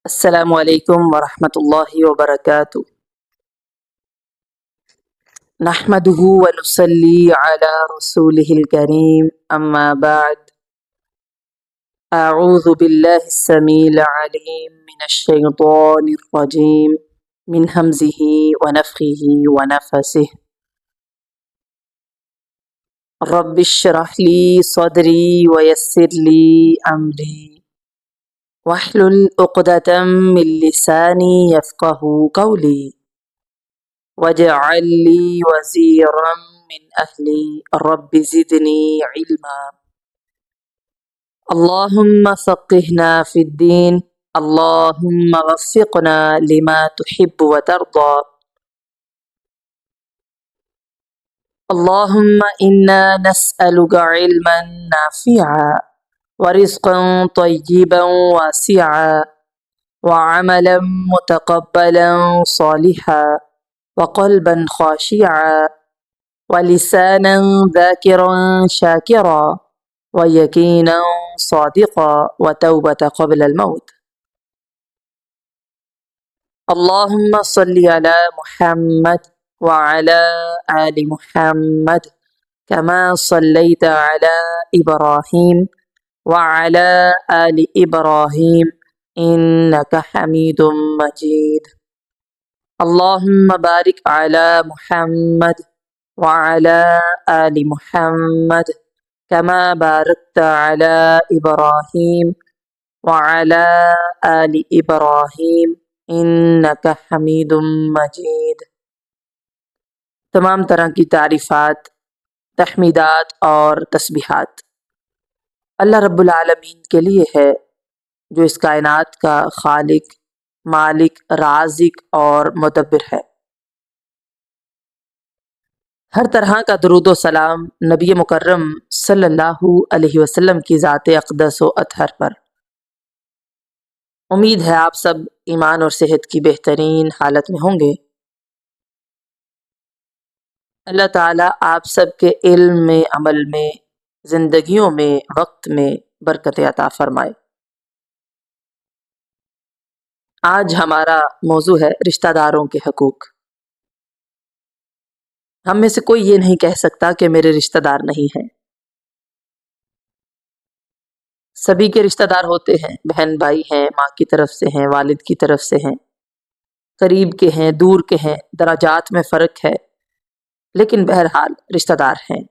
السلام علیکم ورحمۃ اللہ وبرکاتہ۔ نحمده ونصلی علی رسولہ الکریم، اما بعد، اعوذ باللہ السمیع العلیم من الشیطان الرجیم، من ہمزہ ونفخہ ونفثہ۔ رب اشرح لی صدری ویسر لی امری واحلل عقدۃ من لسانی یفقہوا قولی واجعل لی وزیرا من اہلی رب زدنی علما۔ اللہم فقہنا فی الدین، اللہم وفقنا لما تحب وترضى۔ اللہم انا نسألک علما نافعا ورزقا طیبا واسعا وعملا متقبلا صالحا وقلبا خاشعا ولسانا ذاکرا شاکرا ویقینا صادقا وتوبة قبل الموت۔ اللہم صل علی محمد وعلی آل محمد کما صلیت علی ابراہیم وعلی آل ابراہیم انک حمید مجید۔ اللہم بارک علی محمد وعلی آل محمد کما بارکت علی ابراہیم وعلی آل ابراہیم انک حمید مجید۔ تمام طرح کی تعریفات، تحمیدات اور تسبیحات اللہ رب العالمین کے لیے ہے، جو اس کائنات کا خالق، مالک، رازق اور مدبر ہے۔ ہر طرح کا درود و سلام نبی مکرم صلی اللہ علیہ وسلم کی ذات اقدس و اطہر پر۔ امید ہے آپ سب ایمان اور صحت کی بہترین حالت میں ہوں گے۔ اللہ تعالیٰ آپ سب کے علم میں، عمل میں، زندگیوں میں، وقت میں برکت عطا فرمائے۔ آج ہمارا موضوع ہے رشتہ داروں کے حقوق۔ ہم میں سے کوئی یہ نہیں کہہ سکتا کہ میرے رشتہ دار نہیں ہیں۔ سبھی کے رشتہ دار ہوتے ہیں، بہن بھائی ہیں، ماں کی طرف سے ہیں، والد کی طرف سے ہیں، قریب کے ہیں، دور کے ہیں، درجات میں فرق ہے، لیکن بہرحال رشتہ دار ہیں۔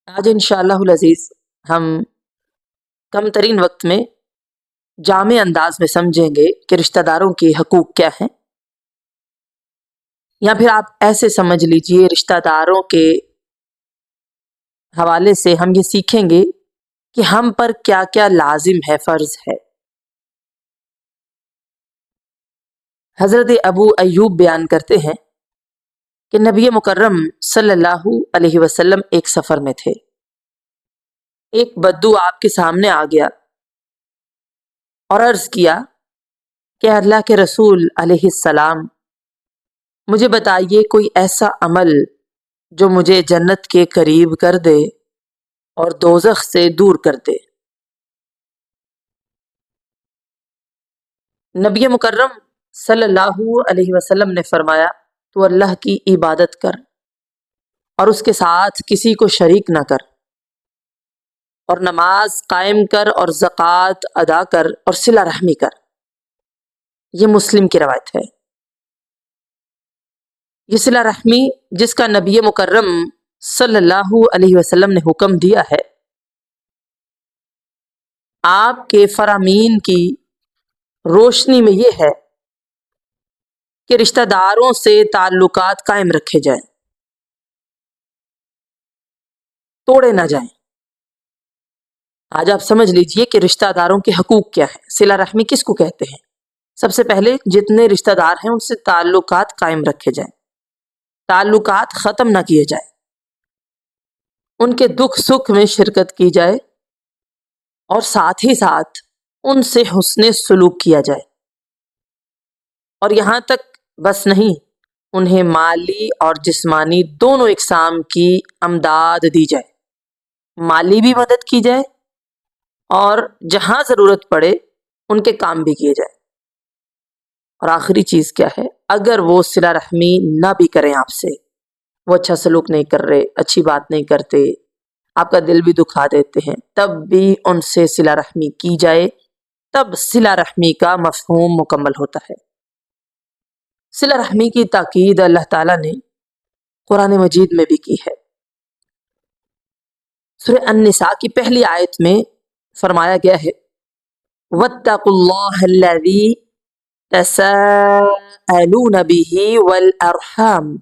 آج انشاءاللہ العزیز ہم کم ترین وقت میں جامع انداز میں سمجھیں گے کہ رشتہ داروں کے حقوق کیا ہیں، یا پھر آپ ایسے سمجھ لیجئے رشتہ داروں کے حوالے سے ہم یہ سیکھیں گے کہ ہم پر کیا کیا لازم ہے، فرض ہے۔ حضرت ابو ایوب بیان کرتے ہیں کہ نبی مکرم صلی اللہ علیہ وسلم ایک سفر میں تھے۔ ایک بدو آپ کے سامنے آ گیا اور عرض کیا کہ اللہ کے رسول علیہ السلام، مجھے بتائیے کوئی ایسا عمل جو مجھے جنت کے قریب کر دے اور دوزخ سے دور کر دے۔ نبی مکرم صلی اللہ علیہ وسلم نے فرمایا، تو اللہ کی عبادت کر اور اس کے ساتھ کسی کو شریک نہ کر، اور نماز قائم کر اور زکوٰۃ ادا کر اور صلہ رحمی کر۔ یہ مسلم کی روایت ہے۔ یہ صلہ رحمی جس کا نبی مکرم صلی اللہ علیہ وسلم نے حکم دیا ہے، آپ کے فرامین کی روشنی میں یہ ہے کہ رشتہ داروں سے تعلقات قائم رکھے جائیں، توڑے نہ جائیں۔ آج آپ سمجھ لیجئے کہ رشتہ داروں کے حقوق کیا ہیں، صلہ رحمی کس کو کہتے ہیں۔ سب سے پہلے جتنے رشتہ دار ہیں ان سے تعلقات قائم رکھے جائیں، تعلقات ختم نہ کیے جائیں، ان کے دکھ سکھ میں شرکت کی جائے، اور ساتھ ہی ساتھ ان سے حسن سلوک کیا جائے، اور یہاں تک بس نہیں، انہیں مالی اور جسمانی دونوں اقسام کی امداد دی جائے، مالی بھی مدد کی جائے، اور جہاں ضرورت پڑے ان کے کام بھی کیے جائیں۔ اور آخری چیز کیا ہے، اگر وہ صلہ رحمی نہ بھی کریں آپ سے، وہ اچھا سلوک نہیں کر رہے، اچھی بات نہیں کرتے، آپ کا دل بھی دکھا دیتے ہیں، تب بھی ان سے صلہ رحمی کی جائے، تب صلہ رحمی کا مفہوم مکمل ہوتا ہے۔ صلہ رحمی کی تاکید اللہ تعالیٰ نے قرآن مجید میں بھی کی ہے۔ سورہ النساء کی پہلی آیت میں فرمایا گیا ہے وَاتَّقُوا اللَّهَ الَّذِي تَسَاءَلُونَ بِهِ وَالْأَرْحَامَ،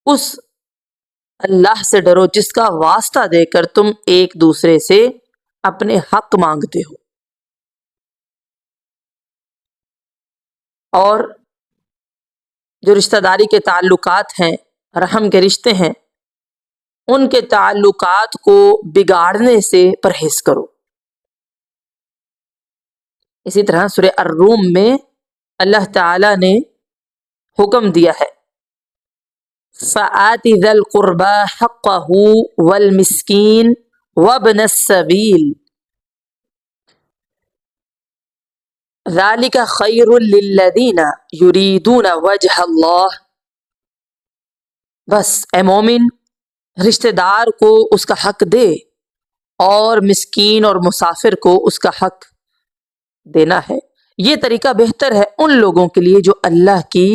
اس اللہ سے ڈرو جس کا واسطہ دے کر تم ایک دوسرے سے اپنے حق مانگتے ہو۔ اور جو رشتہ داری کے تعلقات ہیں، رحم کے رشتے ہیں، ان کے تعلقات کو بگاڑنے سے پرہیز کرو۔ اسی طرح سورہ الروم میں اللہ تعالیٰ نے حکم دیا ہے فَآتِ ذَا الْقُرْبَى حَقَّهُ وَالْمِسْكِينَ وَابْنَ السَّبِيلِ ذَلِكَ خَيْرٌ لِلَّذِينَ يُرِيدُونَ وَجْهَ اللَّهِ۔ بس اے مومن، رشتہ دار کو اس کا حق دے اور مسکین اور مسافر کو اس کا حق دینا ہے۔ یہ طریقہ بہتر ہے ان لوگوں کے لیے جو اللہ کی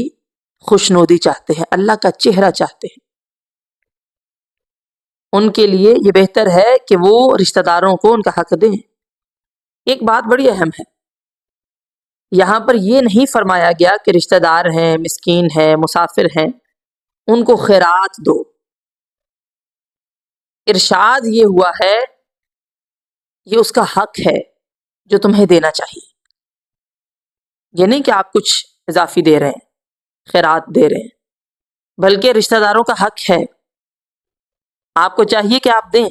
خوشنودی چاہتے ہیں، اللہ کا چہرہ چاہتے ہیں۔ ان کے لیے یہ بہتر ہے کہ وہ رشتہ داروں کو ان کا حق دیں۔ ایک بات بڑی اہم ہے، یہاں پر یہ نہیں فرمایا گیا کہ رشتہ دار ہیں، مسکین ہیں، مسافر ہیں، ان کو خیرات دو۔ ارشاد یہ ہوا ہے یہ اس کا حق ہے جو تمہیں دینا چاہیے۔ یہ نہیں کہ آپ کچھ اضافی دے رہے ہیں، خیرات دے رہے ہیں، بلکہ رشتہ داروں کا حق ہے، آپ کو چاہیے کہ آپ دیں،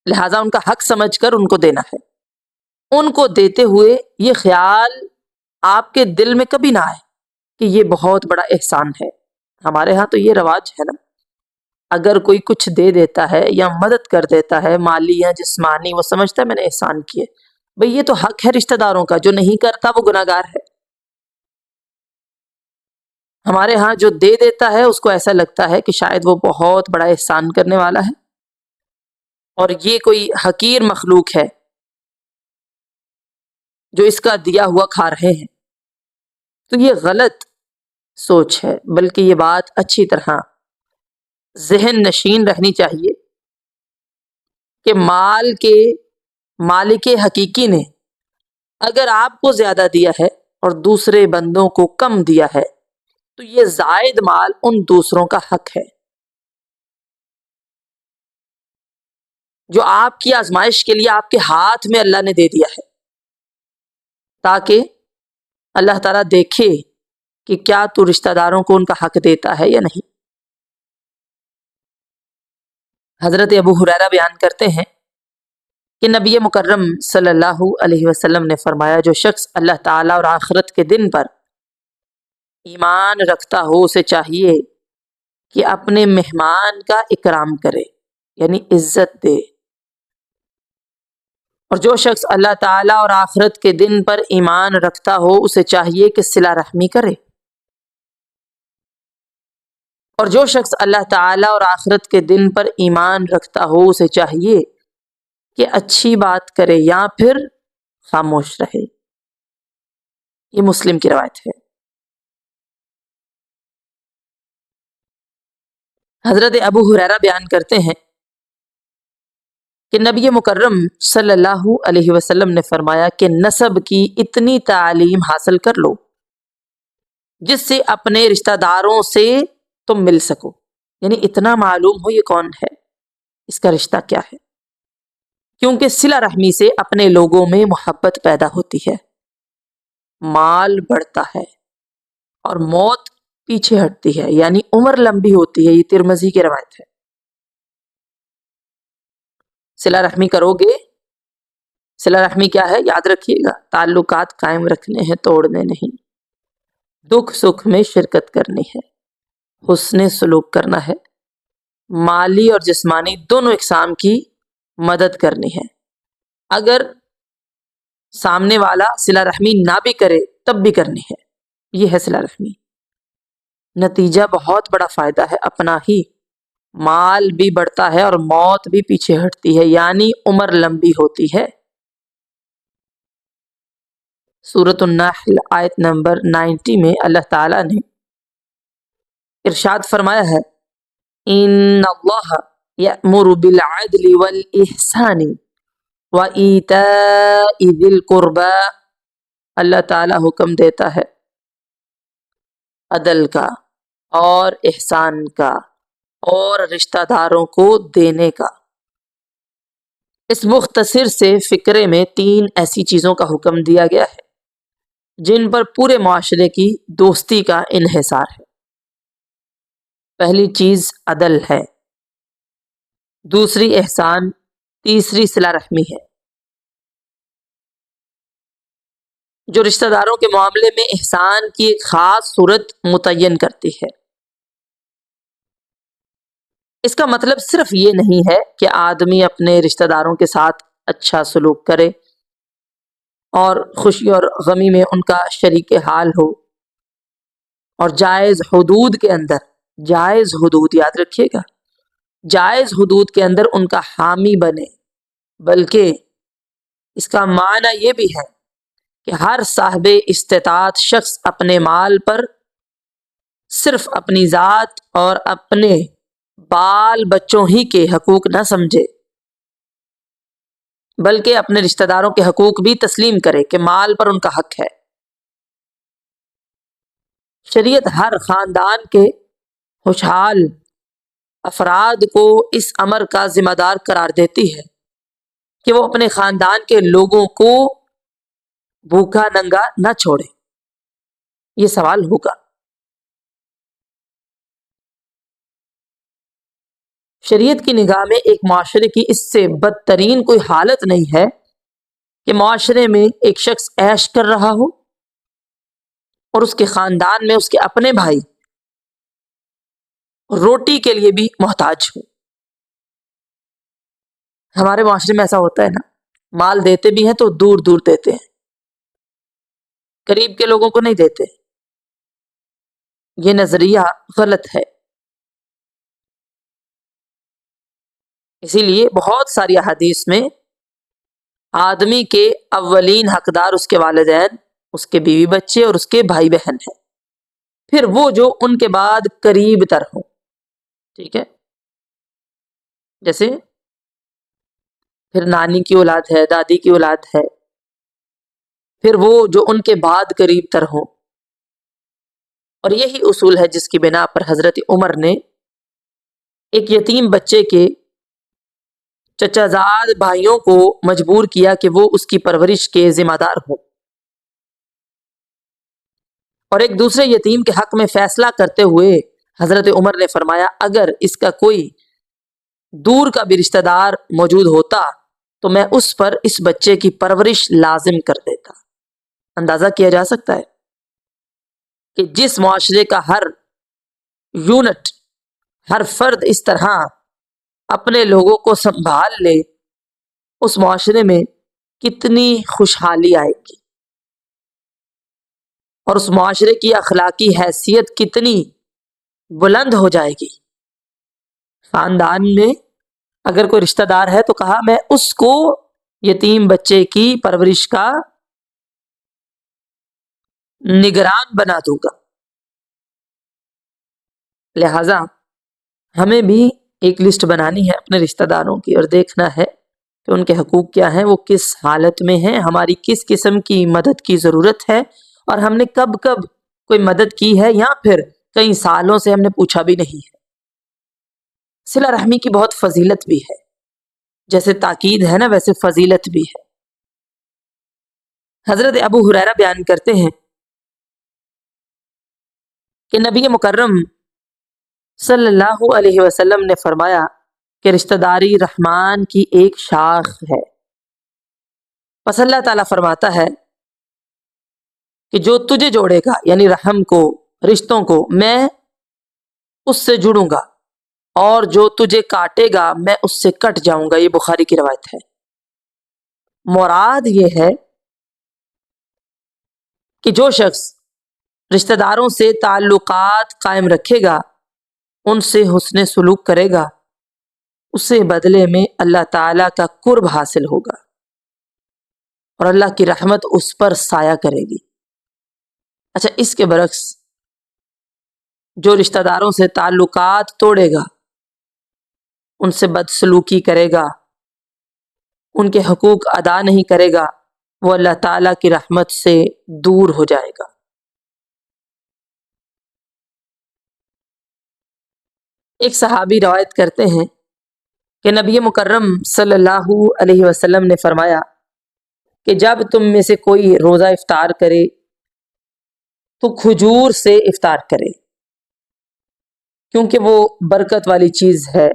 لہٰذا ان کا حق سمجھ کر ان کو دینا ہے۔ ان کو دیتے ہوئے یہ خیال آپ کے دل میں کبھی نہ آئے کہ یہ بہت بڑا احسان ہے۔ ہمارے ہاں تو یہ رواج ہے نا، اگر کوئی کچھ دے دیتا ہے یا مدد کر دیتا ہے مالی یا جسمانی، وہ سمجھتا ہے میں نے احسان کیے۔ بھئی یہ تو حق ہے رشتہ داروں کا، جو نہیں کرتا وہ گناہگار ہے۔ ہمارے ہاں جو دے دیتا ہے اس کو ایسا لگتا ہے کہ شاید وہ بہت بڑا احسان کرنے والا ہے اور یہ کوئی حقیر مخلوق ہے جو اس کا دیا ہوا کھا رہے ہیں۔ تو یہ غلط سوچ ہے، بلکہ یہ بات اچھی طرح ذہن نشین رہنی چاہیے کہ مال کے مالک حقیقی نے اگر آپ کو زیادہ دیا ہے اور دوسرے بندوں کو کم دیا ہے تو یہ زائد مال ان دوسروں کا حق ہے، جو آپ کی آزمائش کے لیے آپ کے ہاتھ میں اللہ نے دے دیا ہے، تاکہ اللہ تعالیٰ دیکھے کہ کیا تو رشتہ داروں کو ان کا حق دیتا ہے یا نہیں۔ حضرت ابو ہریرہ بیان کرتے ہیں کہ نبی مکرم صلی اللہ علیہ وسلم نے فرمایا جو شخص اللہ تعالیٰ اور آخرت کے دن پر ایمان رکھتا ہو اسے چاہیے کہ اپنے مہمان کا اکرام کرے، یعنی عزت دے، اور جو شخص اللہ تعالیٰ اور آخرت کے دن پر ایمان رکھتا ہو اسے چاہیے کہ صلہ رحمی کرے، اور جو شخص اللہ تعالیٰ اور آخرت کے دن پر ایمان رکھتا ہو اسے چاہیے کہ اچھی بات کرے یا پھر خاموش رہے۔ یہ مسلم کی روایت ہے۔ حضرت ابو ہریرہ بیان کرتے ہیں کہ نبی مکرم صلی اللہ علیہ وسلم نے فرمایا کہ نسب کی اتنی تعلیم حاصل کر لو جس سے اپنے رشتہ داروں سے تم مل سکو، یعنی اتنا معلوم ہو یہ کون ہے، اس کا رشتہ کیا ہے، کیونکہ صلہ رحمی سے اپنے لوگوں میں محبت پیدا ہوتی ہے، مال بڑھتا ہے اور موت پیچھے ہٹتی ہے، یعنی عمر لمبی ہوتی ہے۔ یہ ترمذی کی روایت ہے۔ صلہ رحمی کرو گے، صلہ رحمی کیا ہے یاد رکھیے گا، تعلقات قائم رکھنے ہیں، توڑنے نہیں، دکھ سکھ میں شرکت کرنی ہے، حسن سلوک کرنا ہے، مالی اور جسمانی دونوں اقسام کی مدد کرنی ہے۔ اگر سامنے والا صلہ رحمی نہ بھی کرے تب بھی کرنی ہے، یہ ہے صلہ رحمی۔ نتیجہ بہت بڑا فائدہ ہے اپنا ہی، مال بھی بڑھتا ہے اور موت بھی پیچھے ہٹتی ہے، یعنی عمر لمبی ہوتی ہے۔ سورۃ النحل آیت نمبر 90 میں اللہ تعالیٰ نے ارشاد فرمایا ہے، ان اللہ یأمر بالعدل والاحسان وایتاء ذی القربى، اللہ تعالیٰ حکم دیتا ہے عدل کا اور احسان کا اور رشتہ داروں کو دینے کا۔ اس مختصر سے فقرے میں 3 ایسی چیزوں کا حکم دیا گیا ہے جن پر پورے معاشرے کی دوستی کا انحصار ہے۔ پہلی چیز عدل ہے، دوسری احسان، تیسری صلہ رحمی ہے۔ جو رشتہ داروں کے معاملے میں احسان کی ایک خاص صورت متعین کرتی ہے۔ اس کا مطلب صرف یہ نہیں ہے کہ آدمی اپنے رشتہ داروں کے ساتھ اچھا سلوک کرے اور خوشی اور غمی میں ان کا شریک حال ہو، اور جائز حدود کے اندر، جائز حدود یاد رکھیے گا، جائز حدود کے اندر ان کا حامی بنے، بلکہ اس کا معنی یہ بھی ہے کہ ہر صاحب استطاعت شخص اپنے مال پر صرف اپنی ذات اور اپنے بال بچوں ہی کے حقوق نہ سمجھے، بلکہ اپنے رشتہ داروں کے حقوق بھی تسلیم کرے کہ مال پر ان کا حق ہے۔ شریعت ہر خاندان کے خوشحال افراد کو اس امر کا ذمہ دار قرار دیتی ہے کہ وہ اپنے خاندان کے لوگوں کو بھوکا ننگا نہ چھوڑے۔ یہ سوال ہوگا، شریعت کی نگاہ میں ایک معاشرے کی اس سے بدترین کوئی حالت نہیں ہے کہ معاشرے میں ایک شخص عیش کر رہا ہو اور اس کے خاندان میں اس کے اپنے بھائی روٹی کے لیے بھی محتاج ہو۔ ہمارے معاشرے میں ایسا ہوتا ہے نا، مال دیتے بھی ہیں تو دور دور دیتے ہیں، قریب کے لوگوں کو نہیں دیتے۔ یہ نظریہ غلط ہے۔ اسی لیے بہت ساری احادیث میں آدمی کے اولین حقدار اس کے والدین، اس کے بیوی بچے اور اس کے بھائی بہن ہیں، پھر وہ جو ان کے بعد قریب تر ہوں، ٹھیک ہے، جیسے پھر نانی کی اولاد ہے، دادی کی اولاد ہے، پھر وہ جو ان کے بعد قریب تر ہوں۔ اور یہی اصول ہے جس کی بنا پر حضرت عمر نے ایک یتیم بچے کے چچا زاد بھائیوں کو مجبور کیا کہ وہ اس کی پرورش کے ذمہ دار ہوں، اور ایک دوسرے یتیم کے حق میں فیصلہ کرتے ہوئے حضرت عمر نے فرمایا اگر اس کا کوئی دور کا بھی رشتہ دار موجود ہوتا تو میں اس پر اس بچے کی پرورش لازم کر دیتا۔ اندازہ کیا جا سکتا ہے کہ جس معاشرے کا ہر یونٹ، ہر فرد اس طرح اپنے لوگوں کو سنبھال لے، اس معاشرے میں کتنی خوشحالی آئے گی اور اس معاشرے کی اخلاقی حیثیت کتنی بلند ہو جائے گی۔ خاندان میں اگر کوئی رشتہ دار ہے تو کہا میں اس کو یتیم بچے کی پرورش کا نگران بنا دوں گا۔ لہٰذا ہمیں بھی ایک لسٹ بنانی ہے اپنے رشتہ داروں کی اور دیکھنا ہے کہ ان کے حقوق کیا ہیں، وہ کس حالت میں ہیں، ہماری کس قسم کی مدد کی ضرورت ہے، اور ہم نے کب کب کوئی مدد کی ہے یا پھر کئی سالوں سے ہم نے پوچھا بھی نہیں ہے۔ صلہ رحمی کی بہت فضیلت بھی ہے، جیسے تاکید ہے نا ویسے فضیلت بھی ہے۔ حضرت ابو ہریرہ بیان کرتے ہیں کہ نبی مکرم صلی اللہ علیہ وسلم نے فرمایا کہ رشتہ داری رحمان کی ایک شاخ ہے، پس اللہ تعالیٰ فرماتا ہے کہ جو تجھے جوڑے گا یعنی رحم کو، رشتوں کو، میں اس سے جڑوں گا، اور جو تجھے کاٹے گا میں اس سے کٹ جاؤں گا۔ یہ بخاری کی روایت ہے۔ مراد یہ ہے کہ جو شخص رشتہ داروں سے تعلقات قائم رکھے گا، ان سے حسن سلوک کرے گا، اسے بدلے میں اللہ تعالیٰ کا قرب حاصل ہوگا اور اللہ کی رحمت اس پر سایہ کرے گی۔ اچھا، اس کے برعکس جو رشتہ داروں سے تعلقات توڑے گا، ان سے بدسلوکی کرے گا، ان کے حقوق ادا نہیں کرے گا، وہ اللہ تعالیٰ کی رحمت سے دور ہو جائے گا۔ ایک صحابی روایت کرتے ہیں کہ نبی مکرم صلی اللہ علیہ وسلم نے فرمایا کہ جب تم میں سے کوئی روزہ افطار کرے تو کھجور سے افطار کرے، کیونکہ وہ برکت والی چیز ہے۔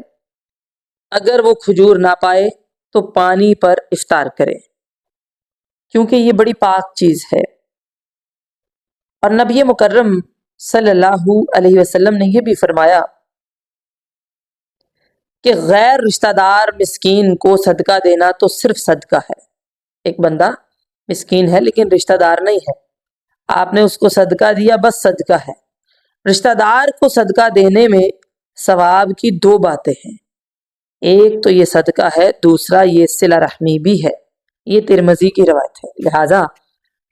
اگر وہ کھجور نہ پائے تو پانی پر افطار کرے، کیونکہ یہ بڑی پاک چیز ہے۔ اور نبی مکرم صلی اللہ علیہ وسلم نے یہ بھی فرمایا کہ غیر رشتہ دار مسکین کو صدقہ دینا تو صرف صدقہ ہے۔ ایک بندہ مسکین ہے لیکن رشتہ دار نہیں ہے، آپ نے اس کو صدقہ دیا، بس صدقہ ہے۔ رشتہ دار کو صدقہ دینے میں ثواب کی دو باتیں ہیں، ایک تو یہ صدقہ ہے، دوسرا یہ صلہ رحمی بھی ہے۔ یہ ترمذی کی روایت ہے، لہٰذا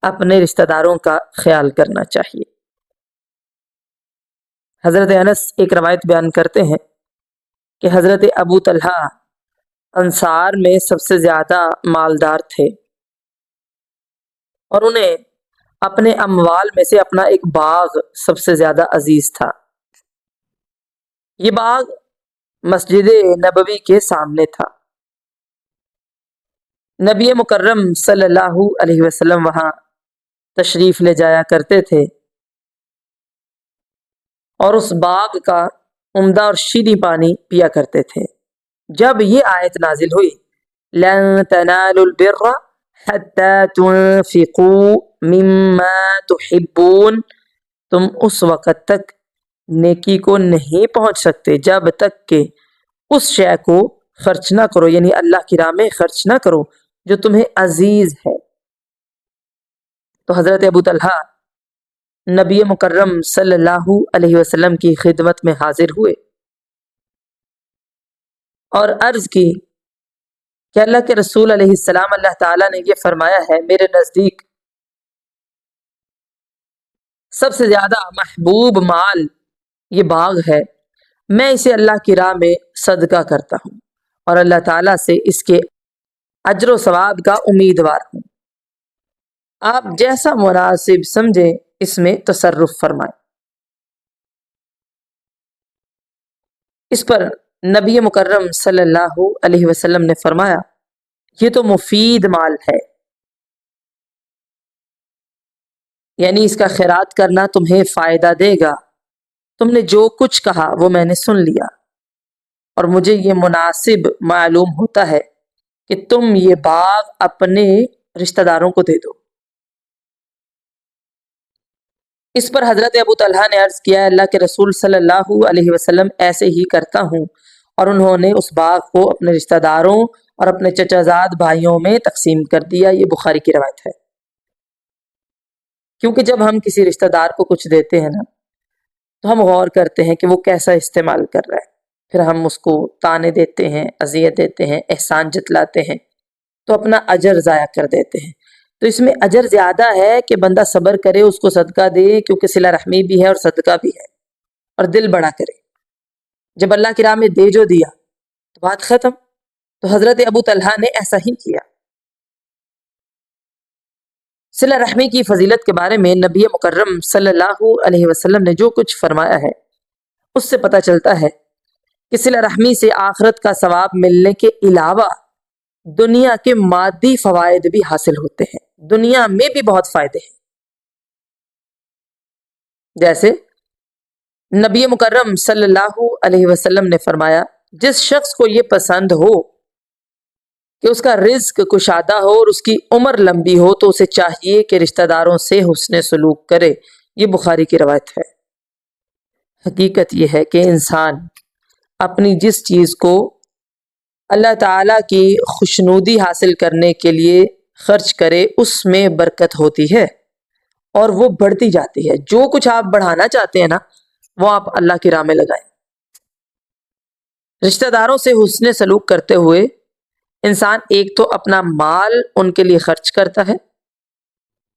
اپنے رشتہ داروں کا خیال کرنا چاہیے۔ حضرت انس ایک روایت بیان کرتے ہیں کہ حضرت ابو طلحہ انصار میں سب سے زیادہ مالدار تھے اور انہیں اپنے اموال میں سے اپنا ایک باغ سب سے زیادہ عزیز تھا۔ یہ باغ مسجد نبوی کے سامنے تھا۔ نبی مکرم صلی اللہ علیہ وسلم وہاں تشریف لے جایا کرتے تھے اور اس باغ کا عمدہ اور شیریں پانی پیا کرتے تھے۔ جب یہ آیت نازل ہوئی، لَن تَنَالُوا الْبِرَّ حَتَّى تُنْفِقُوا مِمَّا تُحِبُّونَ، تم اس وقت تک نیکی کو نہیں پہنچ سکتے جب تک کہ اس شے کو خرچ نہ کرو، یعنی اللہ کی راہ میں خرچ نہ کرو جو تمہیں عزیز ہے۔ تو حضرت ابو طلحہ نبی مکرم صلی اللہ علیہ وسلم کی خدمت میں حاضر ہوئے اور عرض کی کہ اللہ کے رسول علیہ السلام، اللہ تعالیٰ نے یہ فرمایا ہے، میرے نزدیک سب سے زیادہ محبوب مال یہ باغ ہے، میں اسے اللہ کی راہ میں صدقہ کرتا ہوں اور اللہ تعالیٰ سے اس کے اجر و ثواب کا امیدوار ہوں، آپ جیسا مناسب سمجھیں اس میں تصرف فرمائیں۔ اس پر نبی مکرم صلی اللہ علیہ وسلم نے فرمایا، یہ تو مفید مال ہے، یعنی اس کا خیرات کرنا تمہیں فائدہ دے گا۔ تم نے جو کچھ کہا وہ میں نے سن لیا اور مجھے یہ مناسب معلوم ہوتا ہے کہ تم یہ باغ اپنے رشتہ داروں کو دے دو۔ اس پر حضرت ابو طلحہ نے عرض کیا، اللہ کے رسول صلی اللہ علیہ وسلم ایسے ہی کرتا ہوں، اور انہوں نے اس باغ کو اپنے رشتہ داروں اور اپنے چچا زاد بھائیوں میں تقسیم کر دیا۔ یہ بخاری کی روایت ہے۔ کیونکہ جب ہم کسی رشتہ دار کو کچھ دیتے ہیں نا تو ہم غور کرتے ہیں کہ وہ کیسا استعمال کر رہا ہے، پھر ہم اس کو تانے دیتے ہیں، اذیت دیتے ہیں، احسان جتلاتے ہیں تو اپنا اجر ضائع کر دیتے ہیں۔ تو اس میں اجر زیادہ ہے کہ بندہ صبر کرے، اس کو صدقہ دے، کیونکہ صلہ رحمی بھی ہے اور صدقہ بھی ہے، اور دل بڑا کرے۔ جب اللہ کی راہ میں دے جو دیا تو بات ختم۔ تو حضرت ابو طلحہ نے ایسا ہی کیا۔ صلہ رحمی کی فضیلت کے بارے میں نبی مکرم صلی اللہ علیہ وسلم نے جو کچھ فرمایا ہے اس سے پتہ چلتا ہے کہ صلہ رحمی سے آخرت کا ثواب ملنے کے علاوہ دنیا کے مادی فوائد بھی حاصل ہوتے ہیں، دنیا میں بھی بہت فائدے ہیں۔ جیسے نبی مکرم صلی اللہ علیہ وسلم نے فرمایا، جس شخص کو یہ پسند ہو کہ اس کا رزق کشادہ ہو اور اس کی عمر لمبی ہو تو اسے چاہیے کہ رشتہ داروں سے حسن سلوک کرے۔ یہ بخاری کی روایت ہے۔ حقیقت یہ ہے کہ انسان اپنی جس چیز کو اللہ تعالیٰ کی خوشنودی حاصل کرنے کے لیے خرچ کرے اس میں برکت ہوتی ہے، اور وہ بڑھتی جاتی ہے. جو کچھ آپ بڑھانا چاہتے ہیں نا وہ آپ اللہ کی راہ میں لگائیں. رشتہ داروں سے حسن سلوک کرتے ہوئے انسان ایک تو اپنا مال ان کے لیے خرچ کرتا ہے،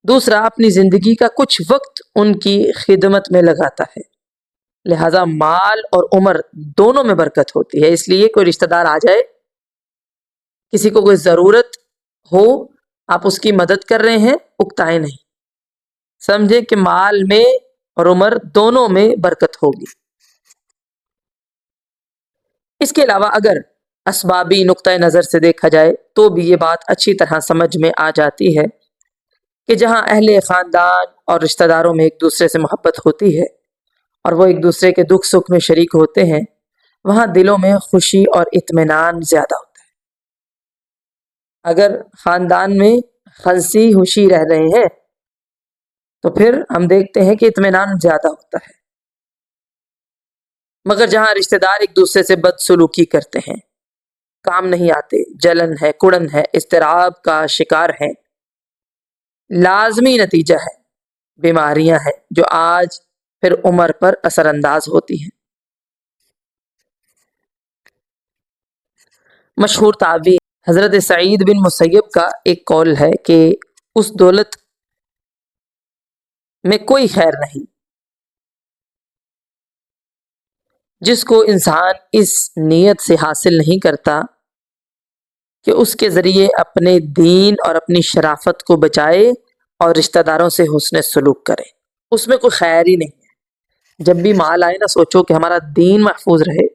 دوسرا اپنی زندگی کا کچھ وقت ان کی خدمت میں لگاتا ہے. لہٰذا مال اور عمر دونوں میں برکت ہوتی ہے. اس لیے کوئی رشتہ دار آ جائے، کسی کو کوئی ضرورت ہو، آپ اس کی مدد کر رہے ہیں، اکتائیں نہیں. سمجھیں کہ مال میں اور عمر دونوں میں برکت ہوگی. اس کے علاوہ اگر اسبابی نقطۂ نظر سے دیکھا جائے تو بھی یہ بات اچھی طرح سمجھ میں آ جاتی ہے کہ جہاں اہل خاندان اور رشتہ داروں میں ایک دوسرے سے محبت ہوتی ہے اور وہ ایک دوسرے کے دکھ سکھ میں شریک ہوتے ہیں، وہاں دلوں میں خوشی اور اطمینان زیادہ ہوتا ہے. اگر خاندان میں خنسی خوشی رہ رہے ہیں تو پھر ہم دیکھتے ہیں کہ اطمینان زیادہ ہوتا ہے. مگر جہاں رشتہ دار ایک دوسرے سے بدسلوکی کرتے ہیں، کام نہیں آتے، جلن ہے، کڑن ہے، اضطراب کا شکار ہے، لازمی نتیجہ ہے بیماریاں ہیں جو آج پھر عمر پر اثر انداز ہوتی ہیں. مشہور تابعی حضرت سعید بن مسیب کا ایک قول ہے کہ اس دولت میں کوئی خیر نہیں جس کو انسان اس نیت سے حاصل نہیں کرتا کہ اس کے ذریعے اپنے دین اور اپنی شرافت کو بچائے اور رشتہ داروں سے حسن سلوک کرے. اس میں کوئی خیر ہی نہیں ہے. جب بھی مال آئے نا سوچو کہ ہمارا دین محفوظ رہے،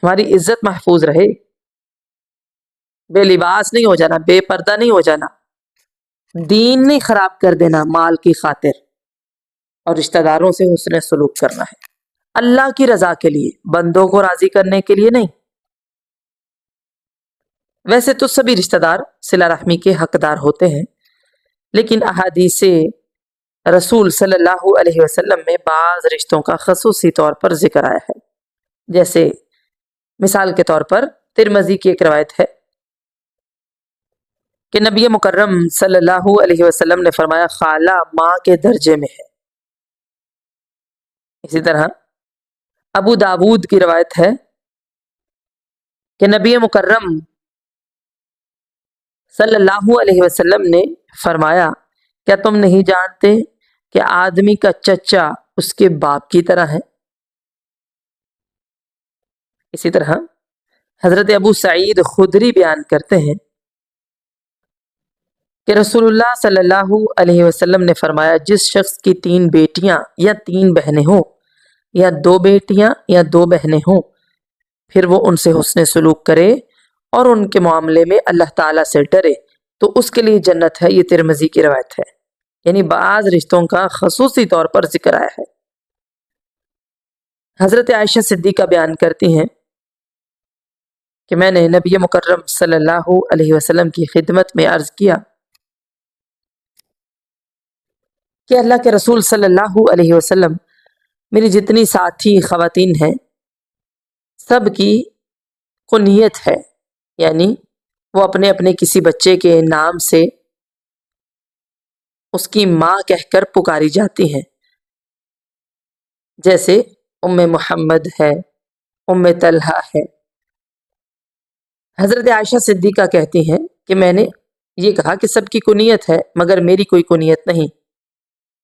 ہماری عزت محفوظ رہے، بے لباس نہیں ہو جانا، بے پردہ نہیں ہو جانا، دین نہیں خراب کر دینا مال کی خاطر، اور رشتہ داروں سے حسن سلوک کرنا ہے اللہ کی رضا کے لیے، بندوں کو راضی کرنے کے لیے نہیں. ویسے تو سبھی رشتہ دار صلہ رحمی کے حقدار ہوتے ہیں، لیکن احادیث رسول صلی اللہ علیہ وسلم میں بعض رشتوں کا خصوصی طور پر ذکر آیا ہے. جیسے مثال کے طور پر ترمذی کی ایک روایت ہے کہ نبی مکرم صلی اللہ علیہ وسلم نے فرمایا خالہ ماں کے درجے میں ہے. اسی طرح ابو داود کی روایت ہے کہ نبی مکرم صلی اللہ علیہ وسلم نے فرمایا کیا تم نہیں جانتے کہ آدمی کا چچا اس کے باپ کی طرح ہے. اسی طرح حضرت ابو سعید خدری بیان کرتے ہیں کہ رسول اللہ صلی اللہ علیہ وسلم نے فرمایا جس شخص کی 3 بیٹیاں یا 3 بہنیں ہوں یا 2 بیٹیاں یا 2 بہنیں ہوں، پھر وہ ان سے حسن سلوک کرے اور ان کے معاملے میں اللہ تعالیٰ سے ڈرے تو اس کے لیے جنت ہے. یہ ترمذی کی روایت ہے. یعنی بعض رشتوں کا خصوصی طور پر ذکر آیا ہے. حضرت عائشہ صدیقہ بیان کرتی ہیں کہ میں نے نبی مکرم صلی اللہ علیہ وسلم کی خدمت میں عرض کیا کہ اللہ کے رسول صلی اللہ علیہ وسلم میری جتنی ساتھی خواتین ہیں سب کی کنیت ہے، یعنی وہ اپنے اپنے کسی بچے کے نام سے اس کی ماں کہہ کر پکاری جاتی ہیں، جیسے ام محمد ہے، ام طلحہ ہے. حضرت عائشہ صدیقہ کہتی ہیں کہ میں نے یہ کہا کہ سب کی کنیت ہے مگر میری کوئی کنیت نہیں.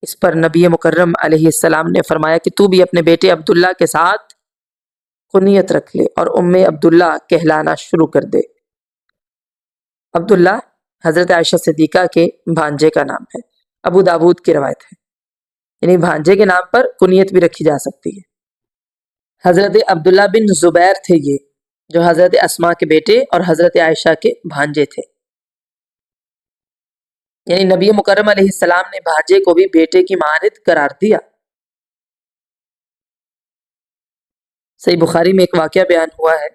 اس پر نبی مکرم علیہ السلام نے فرمایا کہ تو بھی اپنے بیٹے عبداللہ کے ساتھ کنیت رکھ لے اور ام عبداللہ کہلانا شروع کر دے. عبداللہ حضرت عائشہ صدیقہ کے بھانجے کا نام ہے. ابو داود کی روایت ہے، یعنی بھانجے کے نام پر کنیت بھی رکھی جا سکتی ہے. حضرت عبداللہ بن زبیر تھے یہ، جو حضرت اسماء کے بیٹے اور حضرت عائشہ کے بھانجے تھے. یعنی نبی مکرم علیہ السلام نے بھانجے کو بھی بیٹے کی مانند قرار دیا. صحیح بخاری میں ایک واقعہ بیان ہوا ہے.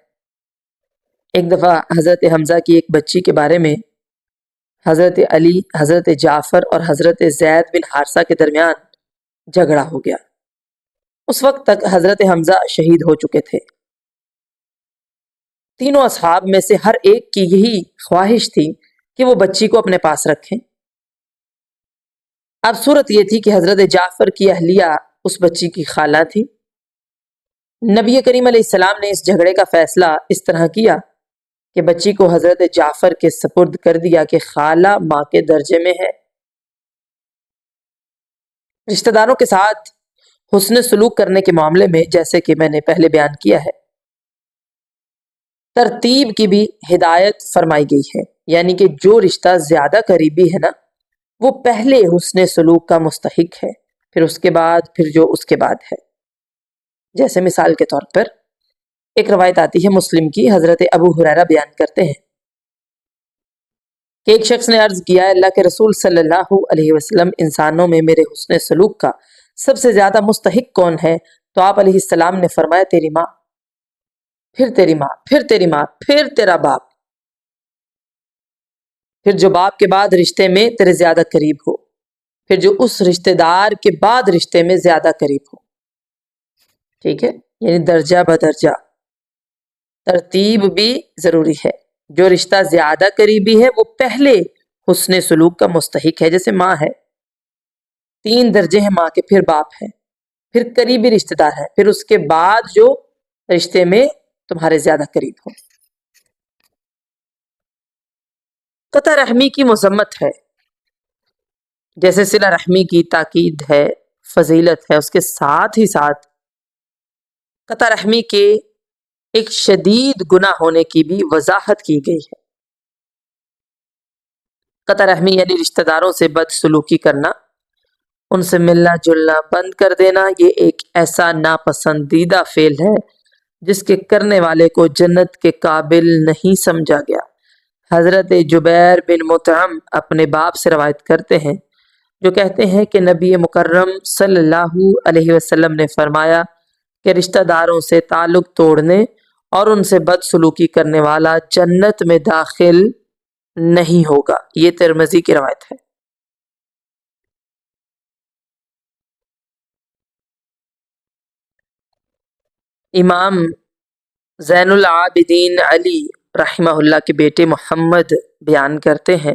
ایک دفعہ حضرت حمزہ کی ایک بچی کے بارے میں حضرت علی، حضرت جعفر اور حضرت زید بن حارثہ کے درمیان جھگڑا ہو گیا. اس وقت تک حضرت حمزہ شہید ہو چکے تھے. تینوں اصحاب میں سے ہر ایک کی یہی خواہش تھی کہ وہ بچی کو اپنے پاس رکھیں. اب صورت یہ تھی کہ حضرت جعفر کی اہلیہ اس بچی کی خالہ تھی۔ نبی کریم علیہ السلام نے اس جھگڑے کا فیصلہ اس طرح کیا کہ بچی کو حضرت جعفر کے سپرد کر دیا کہ خالہ ماں کے درجے میں ہے۔ رشتہ داروں کے ساتھ حسن سلوک کرنے کے معاملے میں جیسے کہ میں نے پہلے بیان کیا ہے، ترتیب کی بھی ہدایت فرمائی گئی ہے، یعنی کہ جو رشتہ زیادہ قریبی ہے نا وہ پہلے حسن سلوک کا مستحق ہے، پھر اس کے بعد پھر جو اس کے بعد ہے۔ جیسے مثال کے طور پر ایک روایت آتی ہے مسلم کی، حضرت ابو ہریرہ بیان کرتے ہیں کہ ایک شخص نے عرض کیا، اللہ کے رسول صلی اللہ علیہ وسلم، انسانوں میں میرے حسن سلوک کا سب سے زیادہ مستحق کون ہے؟ تو آپ علیہ السلام نے فرمایا، تیری ماں، پھر تیری ماں، پھر تیری ماں، پھر تیرا باپ، پھر جو باپ کے بعد رشتے میں تیرے زیادہ قریب ہو، پھر جو اس رشتے دار کے بعد رشتے میں زیادہ قریب ہو۔ ٹھیک ہے، یعنی درجہ بدرجہ ترتیب بھی ضروری ہے۔ جو رشتہ زیادہ قریبی ہے وہ پہلے حسن سلوک کا مستحق ہے، جیسے ماں ہے، 3 درجے ہیں ماں کے، پھر باپ ہے، پھر قریبی رشتہ دار ہے، پھر اس کے بعد جو رشتے میں تمہارے زیادہ قریب ہو۔ قطع رحمی کی مذمت ہے، جیسے صلہ رحمی کی تاکید ہے، فضیلت ہے، اس کے ساتھ ہی ساتھ قطع رحمی کے ایک شدید گناہ ہونے کی بھی وضاحت کی گئی ہے۔ قطع رحمی یعنی رشتہ داروں سے بد سلوکی کرنا، ان سے ملنا جلنا بند کر دینا، یہ ایک ایسا ناپسندیدہ فعل ہے جس کے کرنے والے کو جنت کے قابل نہیں سمجھا گیا۔ حضرت جبیر بن مطعم اپنے باپ سے روایت کرتے ہیں، جو کہتے ہیں کہ نبی مکرم صلی اللہ علیہ وسلم نے فرمایا کہ رشتہ داروں سے تعلق توڑنے اور ان سے بد سلوکی کرنے والا جنت میں داخل نہیں ہوگا۔ یہ ترمذی کی روایت ہے۔ امام زین العابدین علی رحمہ اللہ کے بیٹے محمد بیان کرتے ہیں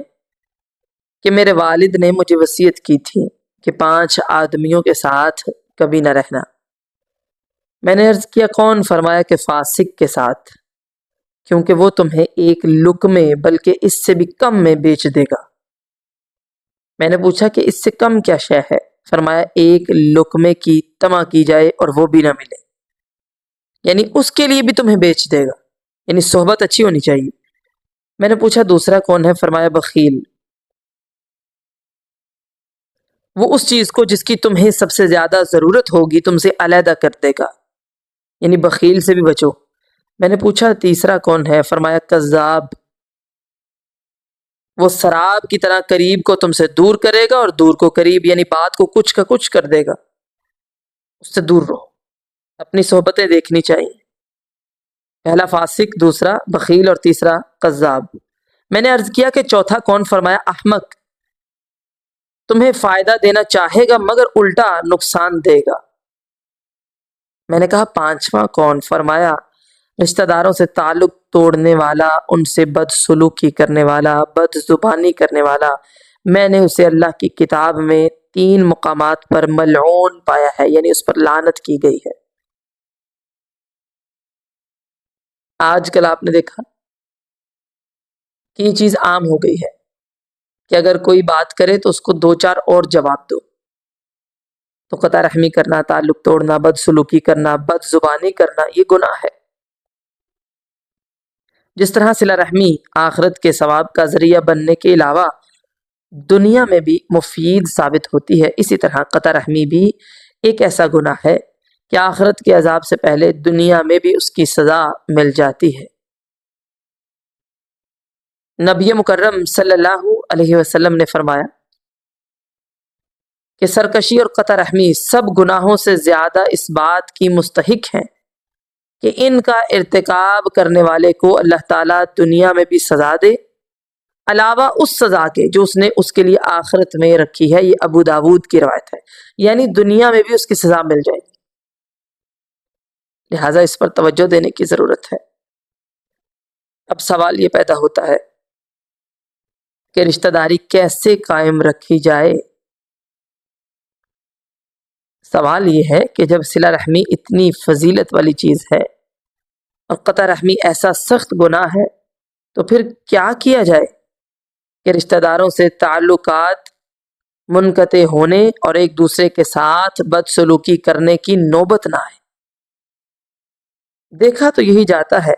کہ میرے والد نے مجھے وصیت کی تھی کہ 5 آدمیوں کے ساتھ کبھی نہ رہنا۔ میں نے عرض کیا، کون؟ فرمایا کہ فاسق کے ساتھ، کیونکہ وہ تمہیں ایک لقمے بلکہ اس سے بھی کم میں بیچ دے گا۔ میں نے پوچھا کہ اس سے کم کیا شے ہے؟ فرمایا، ایک لقمے کی طمع کی جائے اور وہ بھی نہ ملے، یعنی اس کے لیے بھی تمہیں بیچ دے گا، یعنی صحبت اچھی ہونی چاہیے۔ میں نے پوچھا دوسرا کون ہے؟ فرمایا بخیل، وہ اس چیز کو جس کی تمہیں سب سے زیادہ ضرورت ہوگی تم سے علیحدہ کر دے گا، یعنی بخیل سے بھی بچو۔ میں نے پوچھا تیسرا کون ہے؟ فرمایا کذاب، وہ سراب کی طرح قریب کو تم سے دور کرے گا اور دور کو قریب، یعنی بات کو کچھ کا کچھ کر دے گا، اس سے دور رہو۔ اپنی صحبتیں دیکھنی چاہیے، پہلا فاسق، دوسرا بخیل اور تیسرا کذاب۔ میں نے عرض کیا کہ چوتھا کون؟ فرمایا احمق، تمہیں فائدہ دینا چاہے گا مگر الٹا نقصان دے گا۔ میں نے کہا پانچواں کون؟ فرمایا رشتہ داروں سے تعلق توڑنے والا، ان سے بد سلوکی کرنے والا، بد زبانی کرنے والا۔ میں نے اسے اللہ کی کتاب میں 3 مقامات پر ملعون پایا ہے، یعنی اس پر لعنت کی گئی ہے۔ آج کل آپ نے دیکھا کہ یہ چیز عام ہو گئی ہے کہ اگر کوئی بات کرے تو اس کو 2-4 اور جواب دو۔ تو قطع رحمی کرنا، تعلق توڑنا، بد سلوکی کرنا، بد زبانی کرنا، یہ گناہ ہے۔ جس طرح صلہ رحمی آخرت کے ثواب کا ذریعہ بننے کے علاوہ دنیا میں بھی مفید ثابت ہوتی ہے، اسی طرح قطع رحمی بھی ایک ایسا گناہ ہے کہ آخرت کے عذاب سے پہلے دنیا میں بھی اس کی سزا مل جاتی ہے۔ نبی مکرم صلی اللہ علیہ وسلم نے فرمایا کہ سرکشی اور قطع رحمی سب گناہوں سے زیادہ اس بات کی مستحق ہیں کہ ان کا ارتکاب کرنے والے کو اللہ تعالیٰ دنیا میں بھی سزا دے، علاوہ اس سزا کے جو اس نے اس کے لیے آخرت میں رکھی ہے۔ یہ ابو داود کی روایت ہے، یعنی دنیا میں بھی اس کی سزا مل جائے گی۔ لہٰذا اس پر توجہ دینے کی ضرورت ہے۔ اب سوال یہ پیدا ہوتا ہے کہ رشتہ داری کیسے قائم رکھی جائے؟ سوال یہ ہے کہ جب صلہ رحمی اتنی فضیلت والی چیز ہے اور قطع رحمی ایسا سخت گناہ ہے تو پھر کیا کیا جائے کہ رشتہ داروں سے تعلقات منقطع ہونے اور ایک دوسرے کے ساتھ بدسلوکی کرنے کی نوبت نہ آئے؟ دیکھا تو یہی جاتا ہے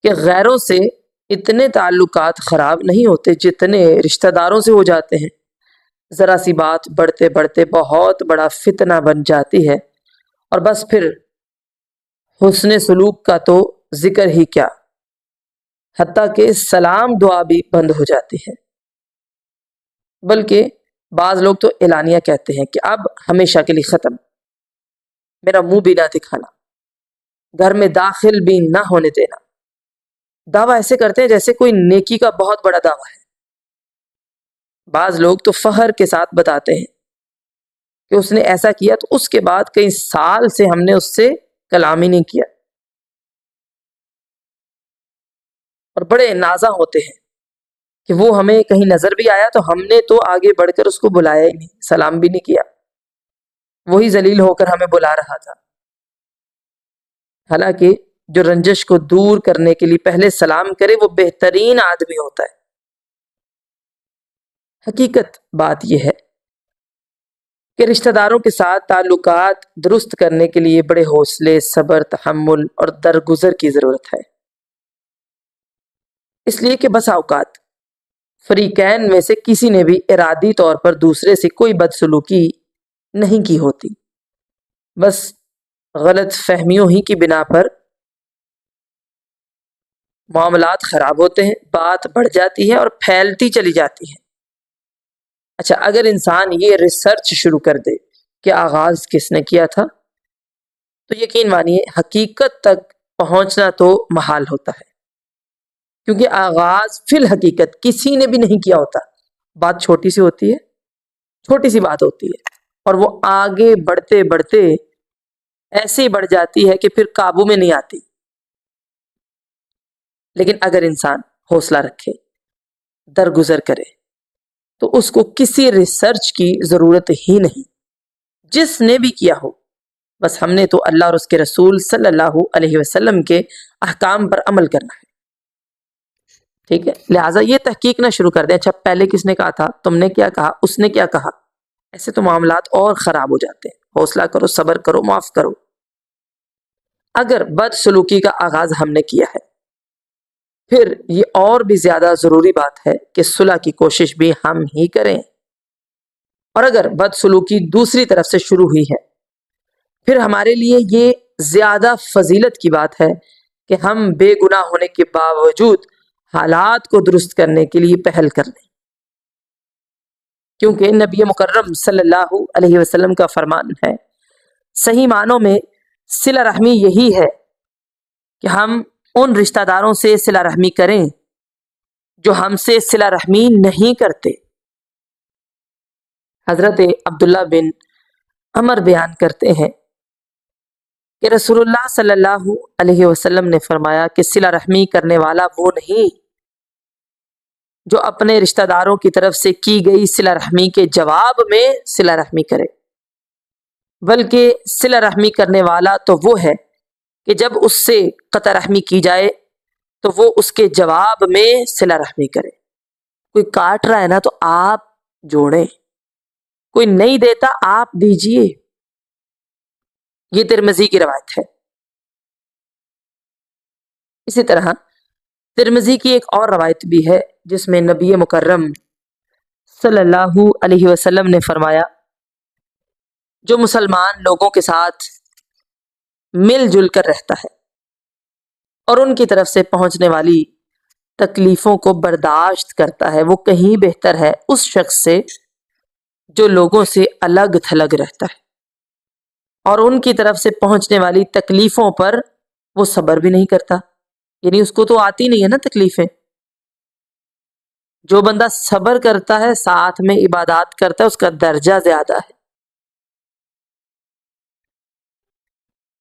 کہ غیروں سے اتنے تعلقات خراب نہیں ہوتے جتنے رشتہ داروں سے ہو جاتے ہیں۔ ذرا سی بات بڑھتے بڑھتے بہت بڑا فتنہ بن جاتی ہے، اور بس پھر حسن سلوک کا تو ذکر ہی کیا، حتیٰ کہ سلام دعا بھی بند ہو جاتی ہے۔ بلکہ بعض لوگ تو اعلانیہ کہتے ہیں کہ اب ہمیشہ کے لیے ختم، میرا منہ بھی نہ دکھانا، گھر میں داخل بھی نہ ہونے دینا۔ دعویٰ ایسے کرتے ہیں جیسے کوئی نیکی کا بہت بڑا دعویٰ ہے۔ بعض لوگ تو فخر کے ساتھ بتاتے ہیں کہ اس نے ایسا کیا تو اس کے بعد کئی سال سے ہم نے اس سے کلام ہی نہیں کیا، اور بڑے نازاں ہوتے ہیں کہ وہ ہمیں کہیں نظر بھی آیا تو ہم نے تو آگے بڑھ کر اس کو بلایا ہی نہیں، سلام بھی نہیں کیا، وہی ذلیل ہو کر ہمیں بلا رہا تھا۔ حالانکہ جو رنجش کو دور کرنے کے لیے پہلے سلام کرے وہ بہترین آدمی ہوتا ہے۔ حقیقت بات یہ ہے کہ رشتہ داروں کے ساتھ تعلقات درست کرنے کے لیے بڑے حوصلے، صبر، تحمل اور درگزر کی ضرورت ہے۔ اس لیے کہ بس اوقات فریقین میں سے کسی نے بھی ارادی طور پر دوسرے سے کوئی بدسلوکی نہیں کی ہوتی، بس غلط فہمیوں ہی کی بنا پر معاملات خراب ہوتے ہیں، بات بڑھ جاتی ہے اور پھیلتی چلی جاتی ہے۔ اچھا، اگر انسان یہ ریسرچ شروع کر دے کہ آغاز کس نے کیا تھا تو یقین مانیے حقیقت تک پہنچنا تو محال ہوتا ہے، کیونکہ آغاز فی الحقیقت کسی نے بھی نہیں کیا ہوتا۔ بات چھوٹی سی ہوتی ہے، چھوٹی سی بات ہوتی ہے، اور وہ آگے بڑھتے بڑھتے ایسی بڑھ جاتی ہے کہ پھر قابو میں نہیں آتی۔ لیکن اگر انسان حوصلہ رکھے، درگزر کرے، تو اس کو کسی ریسرچ کی ضرورت ہی نہیں، جس نے بھی کیا ہو۔ بس ہم نے تو اللہ اور اس کے رسول صلی اللہ علیہ وسلم کے احکام پر عمل کرنا ہے، ٹھیک ہے؟ لہٰذا یہ تحقیق نہ شروع کر دیں، اچھا پہلے کس نے کہا تھا، تم نے کیا کہا، اس نے کیا کہا۔ ایسے تو معاملات اور خراب ہو جاتے ہیں۔ حوصلہ کرو، صبر کرو، معاف کرو۔ اگر بد سلوکی کا آغاز ہم نے کیا ہے، پھر یہ اور بھی زیادہ ضروری بات ہے کہ صلح کی کوشش بھی ہم ہی کریں، اور اگر بد سلوکی دوسری طرف سے شروع ہوئی ہے پھر ہمارے لیے یہ زیادہ فضیلت کی بات ہے کہ ہم بے گناہ ہونے کے باوجود حالات کو درست کرنے کے لیے پہل کر لیں، کیونکہ نبی مکرم صلی اللہ علیہ وسلم کا فرمان ہے، صحیح معنوں میں صلہ رحمی یہی ہے کہ ہم ان رشتہ داروں سے صلہ رحمی کریں جو ہم سے صلہ رحمی نہیں کرتے۔ حضرت عبداللہ بن عمر بیان کرتے ہیں کہ رسول اللہ صلی اللہ علیہ وسلم نے فرمایا کہ صلہ رحمی کرنے والا وہ نہیں جو اپنے رشتہ داروں کی طرف سے کی گئی صلہ رحمی کے جواب میں صلہ رحمی کرے، بلکہ صلہ رحمی کرنے والا تو وہ ہے کہ جب اس سے قطع رحمی کی جائے تو وہ اس کے جواب میں صلہ رحمی کرے۔ کوئی کاٹ رہا ہے نا تو آپ جوڑیں، کوئی نہیں دیتا آپ دیجئے۔ یہ ترمذی کی روایت ہے۔ اسی طرح ترمذی کی ایک اور روایت بھی ہے جس میں نبی مکرم صلی اللہ علیہ وسلم نے فرمایا، جو مسلمان لوگوں کے ساتھ مل جل کر رہتا ہے اور ان کی طرف سے پہنچنے والی تکلیفوں کو برداشت کرتا ہے، وہ کہیں بہتر ہے اس شخص سے جو لوگوں سے الگ تھلگ رہتا ہے اور ان کی طرف سے پہنچنے والی تکلیفوں پر وہ صبر بھی نہیں کرتا۔ یعنی اس کو تو آتی نہیں ہے نا تکلیفیں۔ جو بندہ صبر کرتا ہے ساتھ میں عبادات کرتا ہے اس کا درجہ زیادہ ہے۔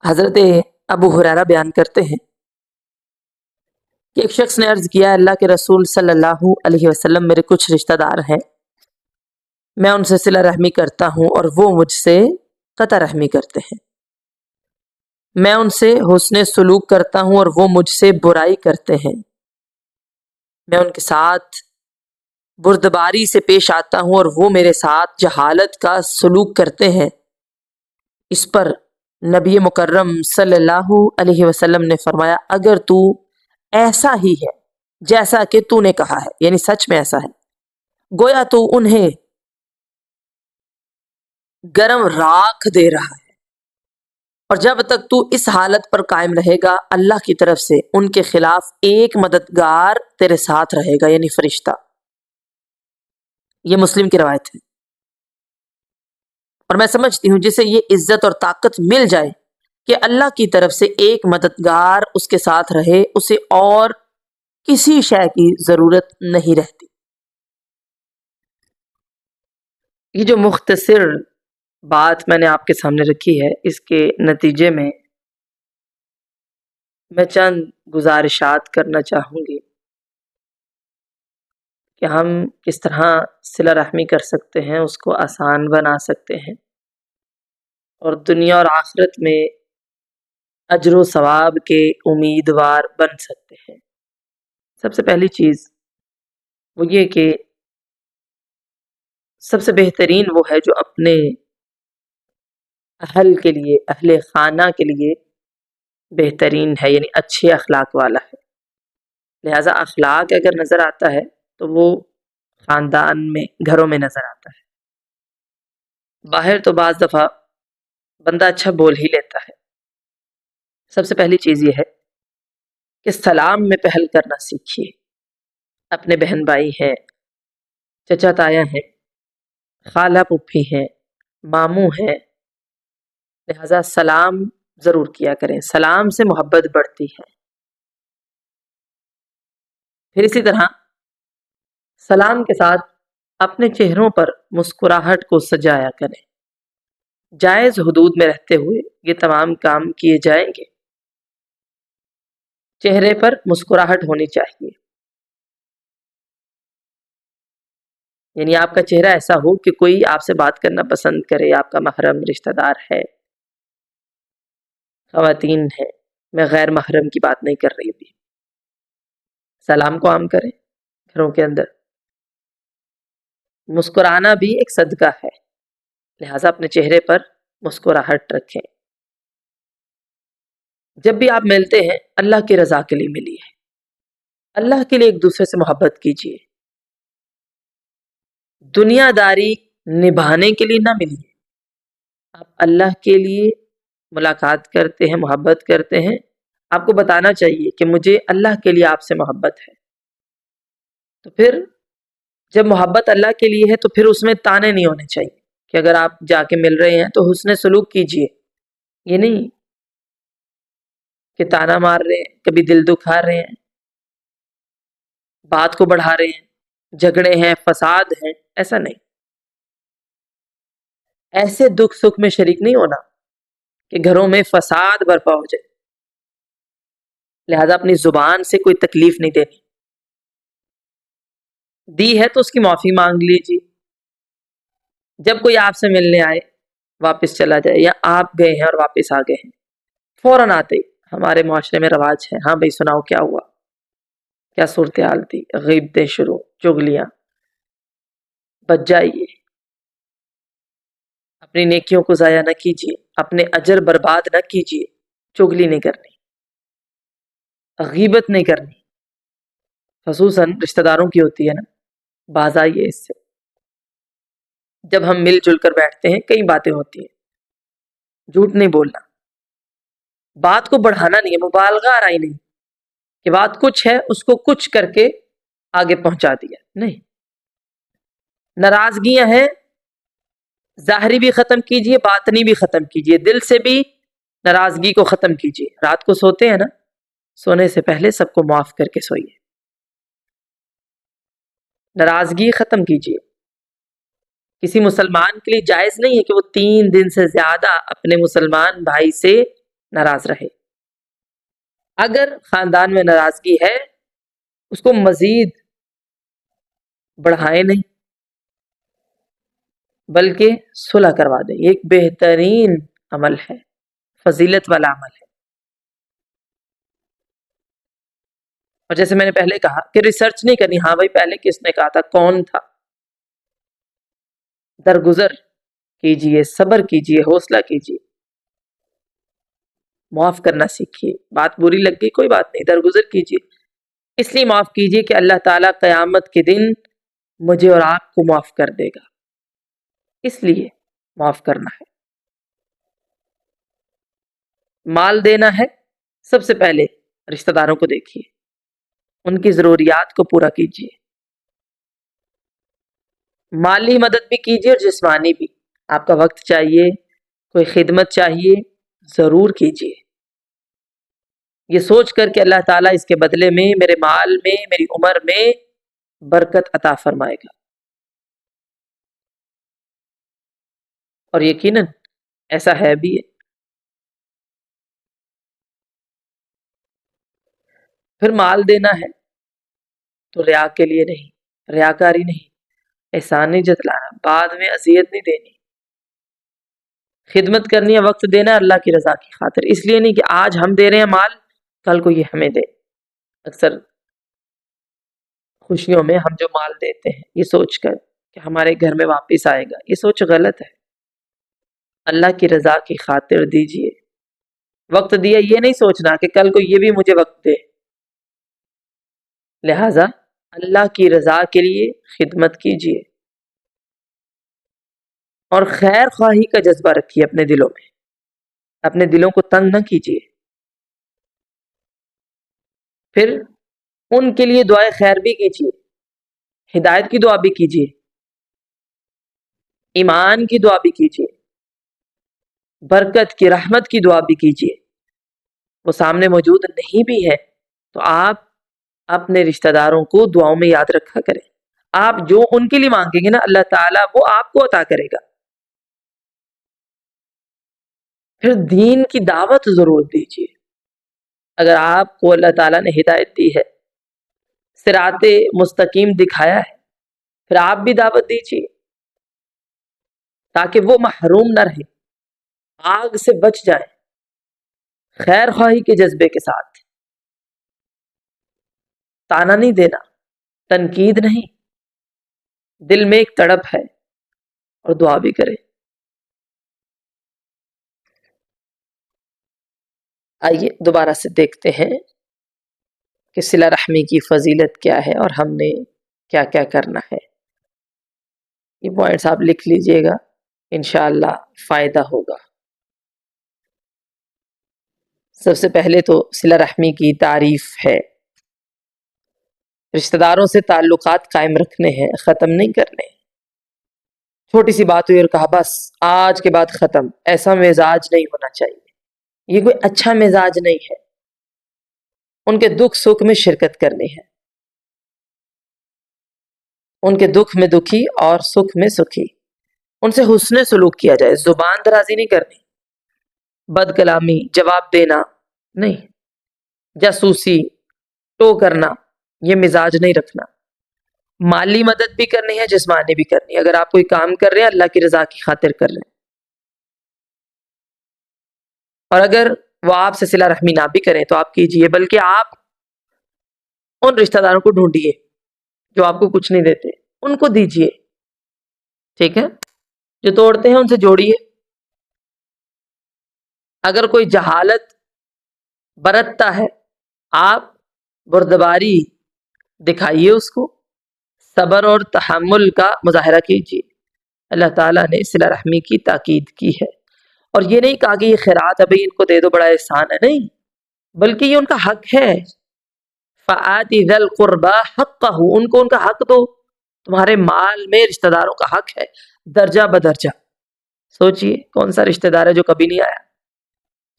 حضرت ابو ہریرہ بیان کرتے ہیں کہ ایک شخص نے عرض کیا، اللہ کے رسول صلی اللہ علیہ وسلم، میرے کچھ رشتہ دار ہیں میں ان سے صلہ رحمی کرتا ہوں اور وہ مجھ سے قطع رحمی کرتے ہیں. میں ان سے حسن سلوک کرتا ہوں اور وہ مجھ سے برائی کرتے ہیں. میں ان کے ساتھ بردباری سے پیش آتا ہوں اور وہ میرے ساتھ جہالت کا سلوک کرتے ہیں. اس پر نبی مکرم صلی اللہ علیہ وسلم نے فرمایا اگر تو ایسا ہی ہے جیسا کہ تو نے کہا ہے، یعنی سچ میں ایسا ہے، گویا تو انہیں گرم راکھ دے رہا ہے، اور جب تک تو اس حالت پر قائم رہے گا اللہ کی طرف سے ان کے خلاف ایک مددگار تیرے ساتھ رہے گا، یعنی فرشتہ. یہ مسلم کی روایت ہے. اور میں سمجھتی ہوں جسے یہ عزت اور طاقت مل جائے کہ اللہ کی طرف سے ایک مددگار اس کے ساتھ رہے، اسے اور کسی شے کی ضرورت نہیں رہتی. یہ جو مختصر بات میں نے آپ کے سامنے رکھی ہے، اس کے نتیجے میں میں چند گزارشات کرنا چاہوں گی کہ ہم کس طرح صلہ رحمی کر سکتے ہیں، اس کو آسان بنا سکتے ہیں اور دنیا اور آخرت میں اجر و ثواب کے امیدوار بن سکتے ہیں. سب سے پہلی چیز وہ یہ کہ سب سے بہترین وہ ہے جو اپنے اہل کے لیے، اہل خانہ کے لیے بہترین ہے، یعنی اچھے اخلاق والا ہے. لہٰذا اخلاق اگر نظر آتا ہے تو وہ خاندان میں، گھروں میں نظر آتا ہے. باہر تو بعض دفعہ بندہ اچھا بول ہی لیتا ہے. سب سے پہلی چیز یہ ہے کہ سلام میں پہل کرنا سیکھیے. اپنے بہن بھائی ہیں، چچا تایا ہیں، خالہ پھوپھی ہیں، ماموں ہیں، لہذا سلام ضرور کیا کریں. سلام سے محبت بڑھتی ہے. پھر اسی طرح سلام کے ساتھ اپنے چہروں پر مسکراہٹ کو سجایا کریں. جائز حدود میں رہتے ہوئے یہ تمام کام کیے جائیں گے. چہرے پر مسکراہٹ ہونی چاہیے، یعنی آپ کا چہرہ ایسا ہو کہ کوئی آپ سے بات کرنا پسند کرے، آپ کا محرم، رشتہ دار ہے، خواتین ہے، میں غیر محرم کی بات نہیں کر رہی تھی. سلام کو عام کریں گھروں کے اندر. مسکرانا بھی ایک صدقہ ہے، لہٰذا اپنے چہرے پر مسکراہٹ رکھیں. جب بھی آپ ملتے ہیں اللہ کی رضا کے لیے ملیے، اللہ کے لیے ایک دوسرے سے محبت کیجیے. دنیا داری نبھانے کے لیے نہ ملیے. آپ اللہ کے لیے ملاقات کرتے ہیں، محبت کرتے ہیں، آپ کو بتانا چاہیے کہ مجھے اللہ کے لیے آپ سے محبت ہے. تو پھر جب محبت اللہ کے لیے ہے تو پھر اس میں تانے نہیں ہونے چاہیے کہ اگر آپ جا کے مل رہے ہیں تو حسن سلوک کیجیے. یہ نہیں کہ تانا مار رہے ہیں، کبھی دل دکھا رہے ہیں، بات کو بڑھا رہے ہیں، جھگڑے ہیں، فساد ہیں، ایسا نہیں. ایسے دکھ سکھ میں شریک نہیں ہونا کہ گھروں میں فساد برپا ہو جائے. لہذا اپنی زبان سے کوئی تکلیف نہیں دینی. دی ہے تو اس کی معافی مانگ لیجیے. جب کوئی آپ سے ملنے آئے واپس چلا جائے، یا آپ گئے ہیں اور واپس آ گئے ہیں، فوراً آتے ہی ہمارے معاشرے میں رواج ہے، ہاں بھائی سناؤ کیا ہوا، کیا صورتحال تھی، غیبتیں شروع، چغلیاں. بچ جائیے. اپنی نیکیوں کو ضائع نہ کیجیے، اپنے اجر برباد نہ کیجیے. چغلی نہیں کرنی، غیبت نہیں کرنی، خصوصاً رشتہ داروں کی ہوتی ہے نا. باز آئیے اس سے. جب ہم مل جل کر بیٹھتے ہیں کئی باتیں ہوتی ہیں، جھوٹ نہیں بولنا، بات کو بڑھانا نہیں ہے، مبالغہ آرائی نہیں کہ بات کچھ ہے اس کو کچھ کر کے آگے پہنچا دیا. نہیں. ناراضگیاں ہیں، ظاہری بھی ختم کیجیے، باطنی بھی ختم کیجیے. دل سے بھی ناراضگی کو ختم کیجیے. رات کو سوتے ہیں نا، سونے سے پہلے سب کو معاف کر کے سوئیے. ناراضگی ختم کیجیے. کسی مسلمان کے لیے جائز نہیں ہے کہ وہ 3 دن سے زیادہ اپنے مسلمان بھائی سے ناراض رہے. اگر خاندان میں ناراضگی ہے اس کو مزید بڑھائے نہیں، بلکہ صلح کروا دیں. یہ ایک بہترین عمل ہے، فضیلت والا عمل ہے. اور جیسے میں نے پہلے کہا کہ ریسرچ نہیں کرنی، ہاں بھائی پہلے کس نے کہا تھا، کون تھا. درگزر کیجئے، صبر کیجئے، حوصلہ کیجئے، معاف کرنا سیکھیے. بات بری لگ گئی، کوئی بات نہیں، درگزر کیجئے. اس لیے معاف کیجئے کہ اللہ تعالیٰ قیامت کے دن مجھے اور آپ کو معاف کر دے گا، اس لیے معاف کرنا ہے. مال دینا ہے، سب سے پہلے رشتہ داروں کو دیکھیے، ان کی ضروریات کو پورا کیجیے. مالی مدد بھی کیجیے اور جسمانی بھی. آپ کا وقت چاہیے، کوئی خدمت چاہیے، ضرور کیجیے، یہ سوچ کر کہ اللہ تعالیٰ اس کے بدلے میں میرے مال میں، میری عمر میں برکت عطا فرمائے گا. اور یقیناً ایسا ہے بھی ہے. پھر مال دینا ہے تو ریا کے لیے نہیں، ریاکاری نہیں، احسان نہیں جتلانا، بعد میں اذیت نہیں دینی. خدمت کرنی ہے، وقت دینا ہے اللہ کی رضا کی خاطر. اس لیے نہیں کہ آج ہم دے رہے ہیں مال، کل کو یہ ہمیں دے. اکثر خوشیوں میں ہم جو مال دیتے ہیں یہ سوچ کر کہ ہمارے گھر میں واپس آئے گا، یہ سوچ غلط ہے. اللہ کی رضا کی خاطر دیجیے. وقت دیا یہ نہیں سوچنا کہ کل کو یہ بھی مجھے وقت دے. لہذا اللہ کی رضا کے لیے خدمت کیجیے اور خیر خواہی کا جذبہ رکھیے اپنے دلوں میں. اپنے دلوں کو تنگ نہ کیجیے. پھر ان کے لیے دعائے خیر بھی کیجیے، ہدایت کی دعا بھی کیجیے، ایمان کی دعا بھی کیجیے، برکت کی، رحمت کی دعا بھی کیجیے. وہ سامنے موجود نہیں بھی ہے تو آپ اپنے رشتہ داروں کو دعاؤں میں یاد رکھا کریں. آپ جو ان کے لیے مانگیں گے نا اللہ تعالیٰ وہ آپ کو عطا کرے گا. پھر دین کی دعوت ضرور دیجیے. اگر آپ کو اللہ تعالیٰ نے ہدایت دی ہے، صراط مستقیم دکھایا ہے، پھر آپ بھی دعوت دیجیے تاکہ وہ محروم نہ رہے، آگ سے بچ جائے. خیر خواہی کے جذبے کے ساتھ، تانا نہیں دینا، تنقید نہیں، دل میں ایک تڑپ ہے اور دعا بھی کرے. آئیے دوبارہ سے دیکھتے ہیں کہ صلہ رحمی کی فضیلت کیا ہے اور ہم نے کیا کیا کرنا ہے. یہ پوائنٹس آپ لکھ لیجئے گا، انشاءاللہ فائدہ ہوگا. سب سے پہلے تو صلہ رحمی کی تعریف ہے. رشتہ داروں سے تعلقات قائم رکھنے ہیں، ختم نہیں کرنے. چھوٹی سی بات ہوئی اور کہا بس آج کے بعد ختم، ایسا مزاج نہیں ہونا چاہیے. یہ کوئی اچھا مزاج نہیں ہے. ان کے دکھ سکھ میں شرکت کرنی ہے، ان کے دکھ میں دکھی اور سکھ میں سکھی. ان سے حسن سلوک کیا جائے، زبان درازی نہیں کرنی، بد کلامی، جواب دینا نہیں، جاسوسی، ٹو کرنا، یہ مزاج نہیں رکھنا. مالی مدد بھی کرنی ہے، جسمانی بھی کرنی ہے. اگر آپ کوئی کام کر رہے ہیں اللہ کی رضا کی خاطر کر رہے ہیں، اور اگر وہ آپ سے صلہ رحمی نہ بھی کریں تو آپ کیجئے، بلکہ آپ ان رشتہ داروں کو ڈھونڈیے جو آپ کو کچھ نہیں دیتے، ان کو دیجئے. ٹھیک ہے، جو توڑتے ہیں ان سے جوڑیے. اگر کوئی جہالت برتتا ہے آپ بردباری دکھائیے، اس کو صبر اور تحمل کا مظاہرہ کیجیے. اللہ تعالیٰ نے صلہ رحمی کی تاکید کی ہے، اور یہ نہیں کہا کہ یہ خیرات ہے بھئی ان کو دے دو، بڑا احسان ہے، نہیں، بلکہ یہ ان کا حق ہے. فَآتِ ذَا الْقُرْبَى حَقَّهُ، ان کو ان کا حق دو. تمہارے مال میں رشتہ داروں کا حق ہے، درجہ بدرجہ. سوچئے کون سا رشتہ دار ہے جو کبھی نہیں آیا،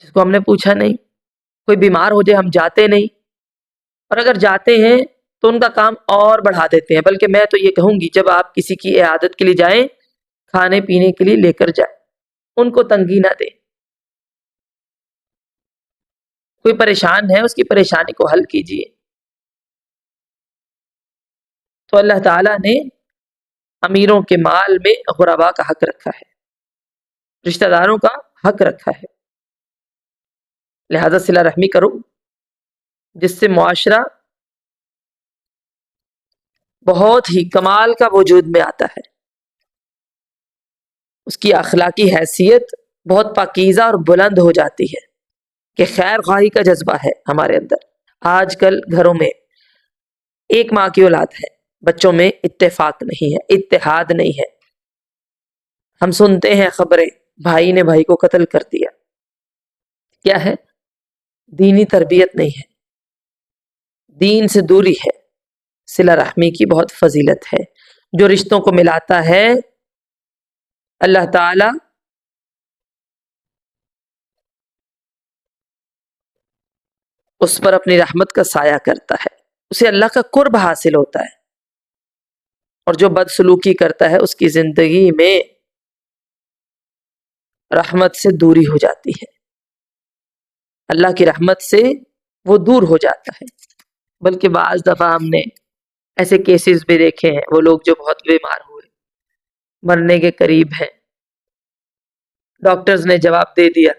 جس کو ہم نے پوچھا نہیں. کوئی بیمار ہو جائے ہم جاتے نہیں، اور اگر جاتے ہیں تو ان کا کام اور بڑھا دیتے ہیں. بلکہ میں تو یہ کہوں گی جب آپ کسی کی عیادت کے لیے جائیں، کھانے پینے کے لیے لے کر جائیں، ان کو تنگی نہ دیں. کوئی پریشان ہے اس کی پریشانی کو حل کیجیے. تو اللہ تعالیٰ نے امیروں کے مال میں غربا کا حق رکھا ہے، رشتہ داروں کا حق رکھا ہے، لہذا صلہ رحمی کرو، جس سے معاشرہ بہت ہی کمال کا وجود میں آتا ہے، اس کی اخلاقی حیثیت بہت پاکیزہ اور بلند ہو جاتی ہے کہ خیر خواہی کا جذبہ ہے ہمارے اندر۔ آج کل گھروں میں ایک ماں کی اولاد ہے، بچوں میں اتفاق نہیں ہے، اتحاد نہیں ہے۔ ہم سنتے ہیں خبریں، بھائی نے بھائی کو قتل کر دیا، کیا ہے؟ دینی تربیت نہیں ہے، دین سے دوری ہے۔ صلہ رحمی کی بہت فضیلت ہے، جو رشتوں کو ملاتا ہے اللہ تعالی اس پر اپنی رحمت کا سایہ کرتا ہے، اسے اللہ کا قرب حاصل ہوتا ہے، اور جو بد سلوکی کرتا ہے اس کی زندگی میں رحمت سے دوری ہو جاتی ہے، اللہ کی رحمت سے وہ دور ہو جاتا ہے۔ بلکہ بعض دفعہ ہم نے ایسے کیسز بھی دیکھے ہیں، وہ لوگ جو بہت بیمار ہوئے، مرنے کے قریب ہیں، ڈاکٹرز نے جواب دے دیا،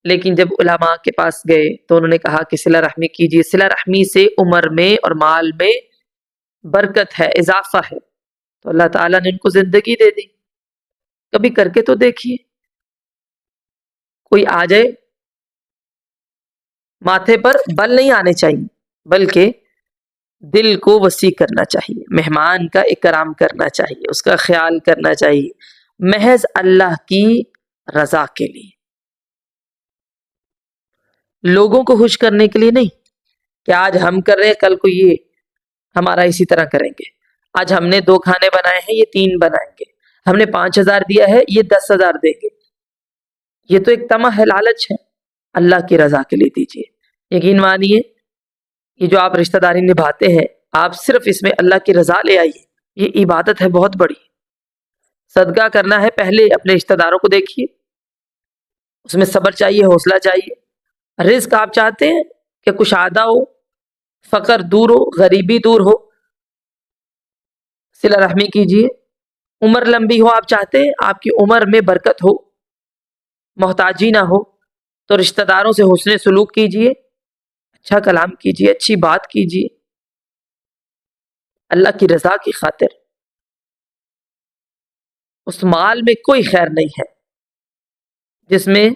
لیکن جب علماء کے پاس گئے تو انہوں نے کہا کہ صلہ رحمی کیجیے، صلہ رحمی سے عمر میں اور مال میں برکت ہے، اضافہ ہے، تو اللہ تعالیٰ نے ان کو زندگی دے دی۔ کبھی کر کے تو دیکھیے، کوئی آ جائے، ماتھے پر بل نہیں آنے چاہیے، بلکہ دل کو وسیع کرنا چاہیے، مہمان کا اکرام کرنا چاہیے، اس کا خیال کرنا چاہیے، محض اللہ کی رضا کے لیے، لوگوں کو خوش کرنے کے لیے نہیں کہ آج ہم کر رہے ہیں کل کو یہ ہمارا اسی طرح کریں گے، آج ہم نے 2 کھانے بنائے ہیں یہ 3 بنائیں گے، ہم نے 5,000 دیا ہے یہ 10,000 دیں گے، یہ تو ایک طمع ہے، لالچ ہے۔ اللہ کی رضا کے لیے دیجیے، یقین مانیے یہ جو آپ رشتہ داری نبھاتے ہیں، آپ صرف اس میں اللہ کی رضا لے آئیے، یہ عبادت ہے بہت بڑی۔ صدقہ کرنا ہے، پہلے اپنے رشتہ داروں کو دیکھیے، اس میں صبر چاہیے، حوصلہ چاہیے۔ رزق آپ چاہتے ہیں کہ کشادہ ہو، فقر دور ہو، غریبی دور ہو، صلہ رحمی کیجیے۔ عمر لمبی ہو آپ چاہتے ہیں، آپ کی عمر میں برکت ہو، محتاجی نہ ہو، تو رشتہ داروں سے حسن سلوک کیجیے، اچھا کلام کیجیے، اچھی بات کیجیے، اللہ کی رضا کی خاطر۔ اس مال میں کوئی خیر نہیں ہے جس میں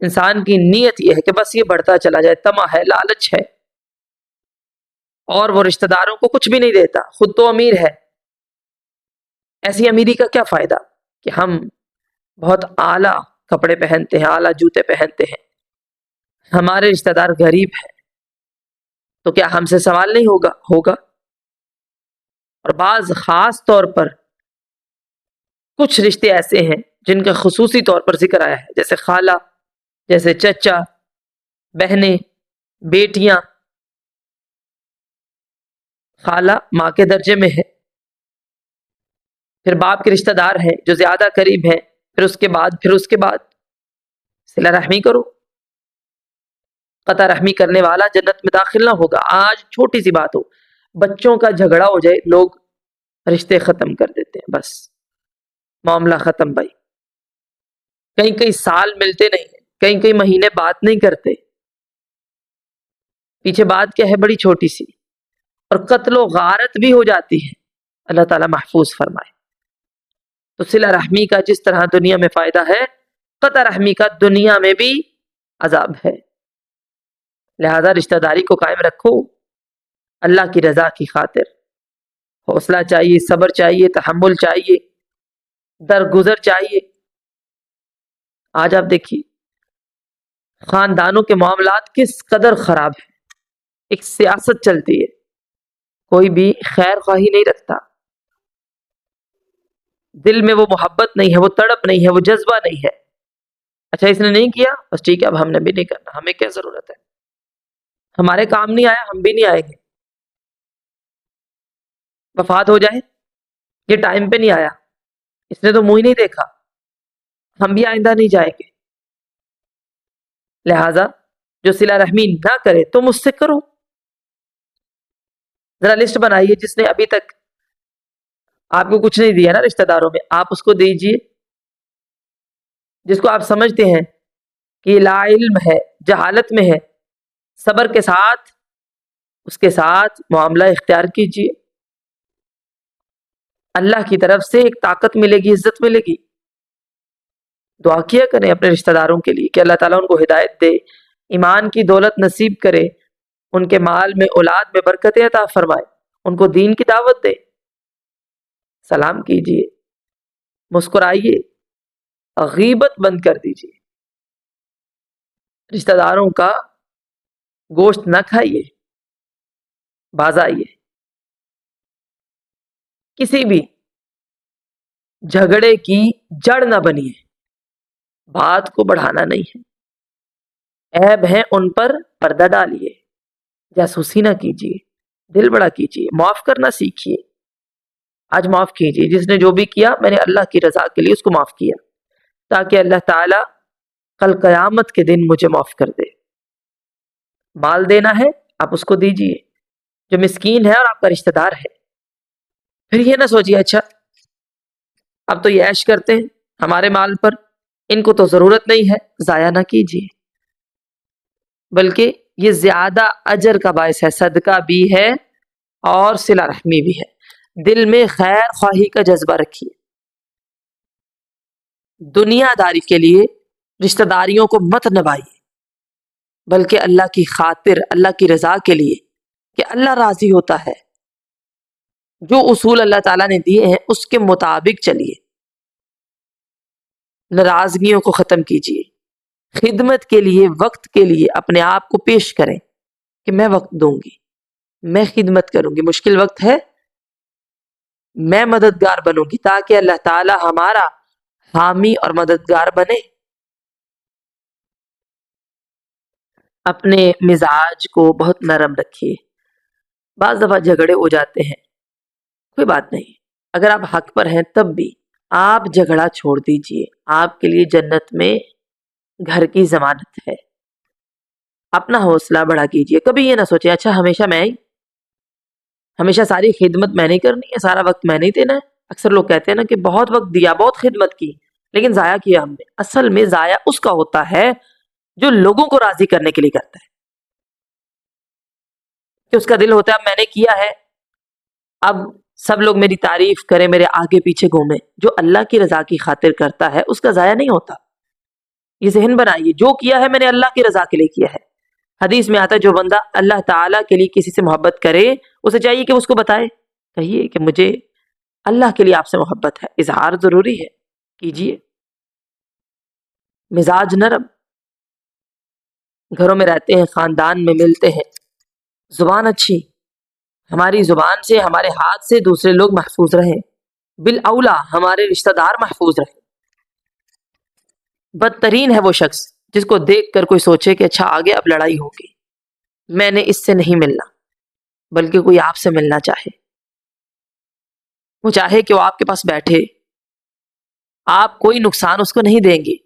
انسان کی نیت یہ ہے کہ بس یہ بڑھتا چلا جائے، طمع ہے، لالچ ہے، اور وہ رشتہ داروں کو کچھ بھی نہیں دیتا، خود تو امیر ہے۔ ایسی امیری کا کیا فائدہ کہ ہم بہت اعلیٰ کپڑے پہنتے ہیں، اعلیٰ جوتے پہنتے ہیں، ہمارے رشتہ دار غریب ہیں، تو کیا ہم سے سوال نہیں ہوگا؟ اور بعض خاص طور پر کچھ رشتے ایسے ہیں جن کا خصوصی طور پر ذکر آیا ہے، جیسے خالہ، جیسے چچا، بہنیں، بیٹیاں۔ خالہ ماں کے درجے میں ہے، پھر باپ کے رشتہ دار ہیں جو زیادہ قریب ہیں، پھر اس کے بعد صلہ رحمی کرو۔ قطع رحمی کرنے والا جنت میں داخل نہ ہوگا۔ آج چھوٹی سی بات ہو، بچوں کا جھگڑا ہو جائے، لوگ رشتے ختم کر دیتے ہیں، بس معاملہ ختم بھائی۔ کئی سال ملتے نہیں ہیں، کئی مہینے بات نہیں کرتے، پیچھے بات کیا ہے بڑی چھوٹی سی، اور قتل و غارت بھی ہو جاتی ہے، اللہ تعالیٰ محفوظ فرمائے۔ تو صلہ رحمی کا جس طرح دنیا میں فائدہ ہے، قطع رحمی کا دنیا میں بھی عذاب ہے، لہذا رشتہ داری کو قائم رکھو اللہ کی رضا کی خاطر۔ حوصلہ چاہیے، صبر چاہیے، تحمل چاہیے، درگزر چاہیے۔ آج آپ دیکھیے خاندانوں کے معاملات کس قدر خراب ہیں، ایک سیاست چلتی ہے، کوئی بھی خیر خواہی نہیں رکھتا، دل میں وہ محبت نہیں ہے، وہ تڑپ نہیں ہے، وہ جذبہ نہیں ہے۔ اچھا اس نے نہیں کیا، بس ٹھیک ہے، اب ہم نے بھی نہیں کرنا، ہمیں کیا ضرورت ہے، ہمارے کام نہیں آیا، ہم بھی نہیں آئیں گے۔ وفات ہو جائے، یہ ٹائم پہ نہیں آیا، اس نے تو منہ ہی نہیں دیکھا، ہم بھی آئندہ نہیں جائیں گے۔ لہذا جو صلہ رحمی نہ کرے تم اس سے کرو۔ ذرا لسٹ بنائیے جس نے ابھی تک آپ کو کچھ نہیں دیا نا رشتہ داروں میں، آپ اس کو دیجئے جس کو آپ سمجھتے ہیں کہ لا علم ہے، جہالت میں ہے، صبر کے ساتھ اس کے ساتھ معاملہ اختیار کیجئے، اللہ کی طرف سے ایک طاقت ملے گی، عزت ملے گی۔ دعا کیا کریں اپنے رشتہ داروں کے لیے کہ اللہ تعالیٰ ان کو ہدایت دے، ایمان کی دولت نصیب کرے، ان کے مال میں اولاد میں برکتیں عطا فرمائے، ان کو دین کی دعوت دے۔ سلام کیجئے، مسکرائیے، غیبت بند کر دیجئے، رشتہ داروں کا گوشت نہ کھائیے، باز آئیے، کسی بھی جھگڑے کی جڑ نہ بنیے، بات کو بڑھانا نہیں ہے، عیب ہے ان پر پردہ ڈالیے، جاسوسی نہ کیجیے، دل بڑا کیجیے، معاف کرنا سیکھیے۔ آج معاف کیجیے، جس نے جو بھی کیا میں نے اللہ کی رضا کے لیے اس کو معاف کیا، تاکہ اللہ تعالیٰ کل قیامت کے دن مجھے معاف کر دے۔ مال دینا ہے آپ اس کو دیجیے جو مسکین ہے اور آپ کا رشتہ دار ہے۔ پھر یہ نہ سوچیے اچھا اب تو یہ عیش کرتے ہیں ہمارے مال پر، ان کو تو ضرورت نہیں ہے، ضائع نہ کیجیے، بلکہ یہ زیادہ اجر کا باعث ہے، صدقہ بھی ہے اور صلہ رحمی بھی ہے۔ دل میں خیر خواہی کا جذبہ رکھیے، دنیا داری کے لیے رشتہ داریوں کو مت نبھائیے، بلکہ اللہ کی خاطر، اللہ کی رضا کے لیے کہ اللہ راضی ہوتا ہے، جو اصول اللہ تعالیٰ نے دیے ہیں اس کے مطابق چلیے، ناراضگیوں کو ختم کیجیے، خدمت کے لیے وقت کے لیے اپنے آپ کو پیش کریں کہ میں وقت دوں گی، میں خدمت کروں گی، مشکل وقت ہے میں مددگار بنوں گی، تاکہ اللہ تعالی ہمارا حامی اور مددگار بنے۔ اپنے مزاج کو بہت نرم رکھیے، بعض دفعہ جھگڑے ہو جاتے ہیں، کوئی بات نہیں، اگر آپ حق پر ہیں تب بھی آپ جھگڑا چھوڑ دیجئے، آپ کے لیے جنت میں گھر کی ضمانت ہے۔ اپنا حوصلہ بڑھا کیجئے، کبھی یہ نہ سوچیں اچھا ہمیشہ ساری خدمت میں نہیں کرنی ہے، سارا وقت میں نہیں دینا ہے۔ اکثر لوگ کہتے ہیں نا کہ بہت وقت دیا، بہت خدمت کی، لیکن ضائع کیا ہم نے۔ اصل میں ضائع اس کا ہوتا ہے جو لوگوں کو راضی کرنے کے لیے کرتا ہے، کہ اس کا دل ہوتا ہے اب میں نے کیا ہے، اب سب لوگ میری تعریف کریں، میرے آگے پیچھے گھومیں۔ جو اللہ کی رضا کی خاطر کرتا ہے اس کا ضائع نہیں ہوتا۔ یہ ذہن بنائیے، جو کیا ہے میں نے اللہ کی رضا کے لیے کیا ہے۔ حدیث میں آتا ہے جو بندہ اللہ تعالیٰ کے لیے کسی سے محبت کرے اسے چاہیے کہ اس کو بتائے، کہیے کہ مجھے اللہ کے لیے آپ سے محبت ہے، اظہار ضروری ہے، کیجیے۔ مزاج نرم، گھروں میں رہتے ہیں، خاندان میں ملتے ہیں، زبان اچھی، ہماری زبان سے، ہمارے ہاتھ سے دوسرے لوگ محفوظ رہیں، بالاولا ہمارے رشتہ دار محفوظ رہیں۔ بدترین ہے وہ شخص جس کو دیکھ کر کوئی سوچے کہ اچھا آگے اب لڑائی ہوگی، میں نے اس سے نہیں ملنا، بلکہ کوئی آپ سے ملنا چاہے، وہ چاہے کہ وہ آپ کے پاس بیٹھے، آپ کوئی نقصان اس کو نہیں دیں گے،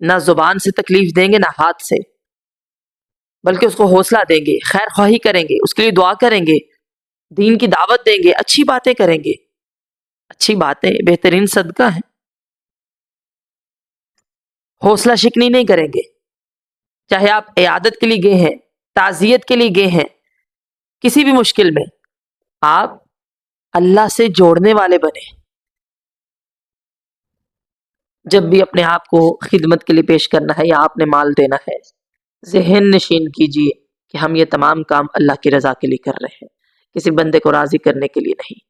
نہ زبان سے تکلیف دیں گے نہ ہاتھ سے، بلکہ اس کو حوصلہ دیں گے، خیر خواہی کریں گے، اس کے لیے دعا کریں گے، دین کی دعوت دیں گے، اچھی باتیں کریں گے۔ اچھی باتیں بہترین صدقہ ہیں، حوصلہ شکنی نہیں کریں گے، چاہے آپ عیادت کے لیے گئے ہیں، تعزیت کے لیے گئے ہیں، کسی بھی مشکل میں آپ اللہ سے جوڑنے والے بنے۔ جب بھی اپنے آپ کو خدمت کے لیے پیش کرنا ہے یا آپ نے مال دینا ہے، ذہن نشین کیجئے کہ ہم یہ تمام کام اللہ کی رضا کے لیے کر رہے ہیں، کسی بندے کو راضی کرنے کے لیے نہیں،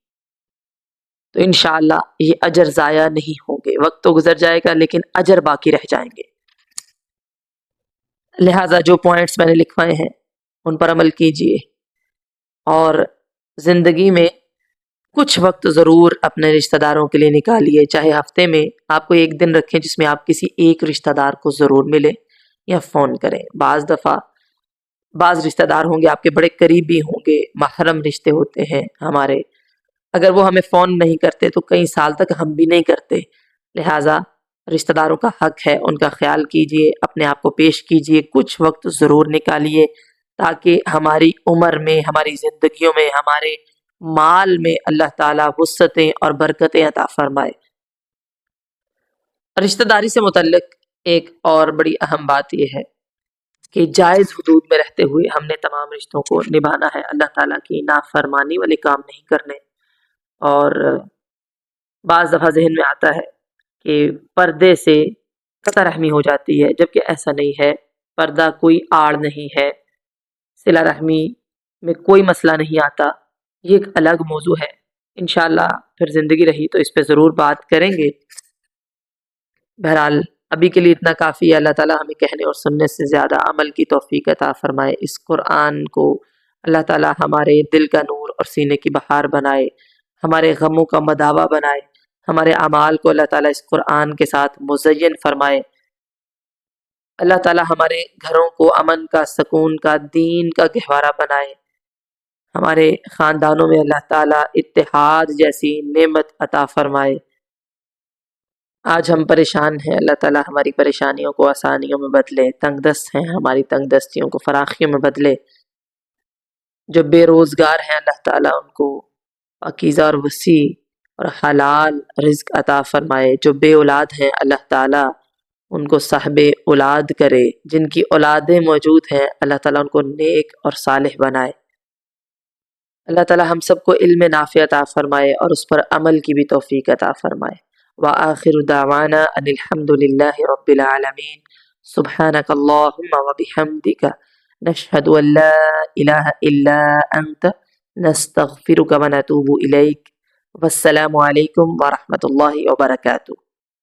تو انشاءاللہ یہ اجر ضائع نہیں ہوں گے۔ وقت تو گزر جائے گا لیکن اجر باقی رہ جائیں گے۔ لہٰذا جو پوائنٹس میں نے لکھوائے ہیں ان پر عمل کیجئے، اور زندگی میں کچھ وقت ضرور اپنے رشتہ داروں کے لیے نکالیے، چاہے ہفتے میں آپ کو ایک دن رکھیں جس میں آپ کسی ایک رشتہ دار کو ضرور ملیں یا فون کریں۔ بعض دفعہ بعض رشتہ دار ہوں گے آپ کے بڑے قریبی ہوں گے، محرم رشتے ہوتے ہیں ہمارے، اگر وہ ہمیں فون نہیں کرتے تو کئی سال تک ہم بھی نہیں کرتے، لہٰذا رشتہ داروں کا حق ہے، ان کا خیال کیجئے، اپنے آپ کو پیش کیجئے، کچھ وقت ضرور نکالیے، تاکہ ہماری عمر میں، ہماری زندگیوں میں، ہمارے مال میں اللہ تعالیٰ وسعتیں اور برکتیں عطا فرمائے۔ رشتہ داری سے متعلق ایک اور بڑی اہم بات یہ ہے کہ جائز حدود میں رہتے ہوئے ہم نے تمام رشتوں کو نبھانا ہے، اللہ تعالیٰ کی نافرمانی والے کام نہیں کرنے۔ اور بعض دفعہ ذہن میں آتا ہے کہ پردے سے قطع رحمی ہو جاتی ہے، جبکہ ایسا نہیں ہے۔ پردہ کوئی آڑ نہیں ہے، صلہ رحمی میں کوئی مسئلہ نہیں آتا، یہ ایک الگ موضوع ہے۔ انشاءاللہ پھر زندگی رہی تو اس پہ ضرور بات کریں گے۔ بہرحال ابھی کے لیے اتنا کافی ہے۔ اللہ تعالیٰ ہمیں کہنے اور سننے سے زیادہ عمل کی توفیق عطا فرمائے۔ اس قرآن کو اللہ تعالیٰ ہمارے دل کا نور اور سینے کی بہار بنائے، ہمارے غموں کا مداوا بنائے، ہمارے اعمال کو اللہ تعالیٰ اس قرآن کے ساتھ مزین فرمائے۔ اللہ تعالیٰ ہمارے گھروں کو امن کا، سکون کا، دین کا گہوارہ بنائے۔ ہمارے خاندانوں میں اللہ تعالیٰ اتحاد جیسی نعمت عطا فرمائے۔ آج ہم پریشان ہیں، اللہ تعالیٰ ہماری پریشانیوں کو آسانیوں میں بدلے۔ تنگ دست ہیں، ہماری تنگ دستیوں کو فراخیوں میں بدلے۔ جو بے روزگار ہیں اللہ تعالیٰ ان کو پاکیزہ اور وسیع اور حلال رزق عطا فرمائے۔ جو بے اولاد ہیں اللہ تعالیٰ ان کو صاحب اولاد کرے۔ جن کی اولادیں موجود ہیں اللہ تعالیٰ ان کو نیک اور صالح بنائے۔ اللہ تعالیٰ ہم سب کو علم نافع عطا فرمائے اور اس پر عمل کی بھی توفیق عطا فرمائے۔ وآخر دعوانا ان الحمد للہ رب العالمین۔ سبحانک اللہم وبحمدک نشہد ان لا الہ الا انت نستغفرک ونتوب الیک۔ والسلام علیکم ورحمۃ اللہ وبرکاتہ۔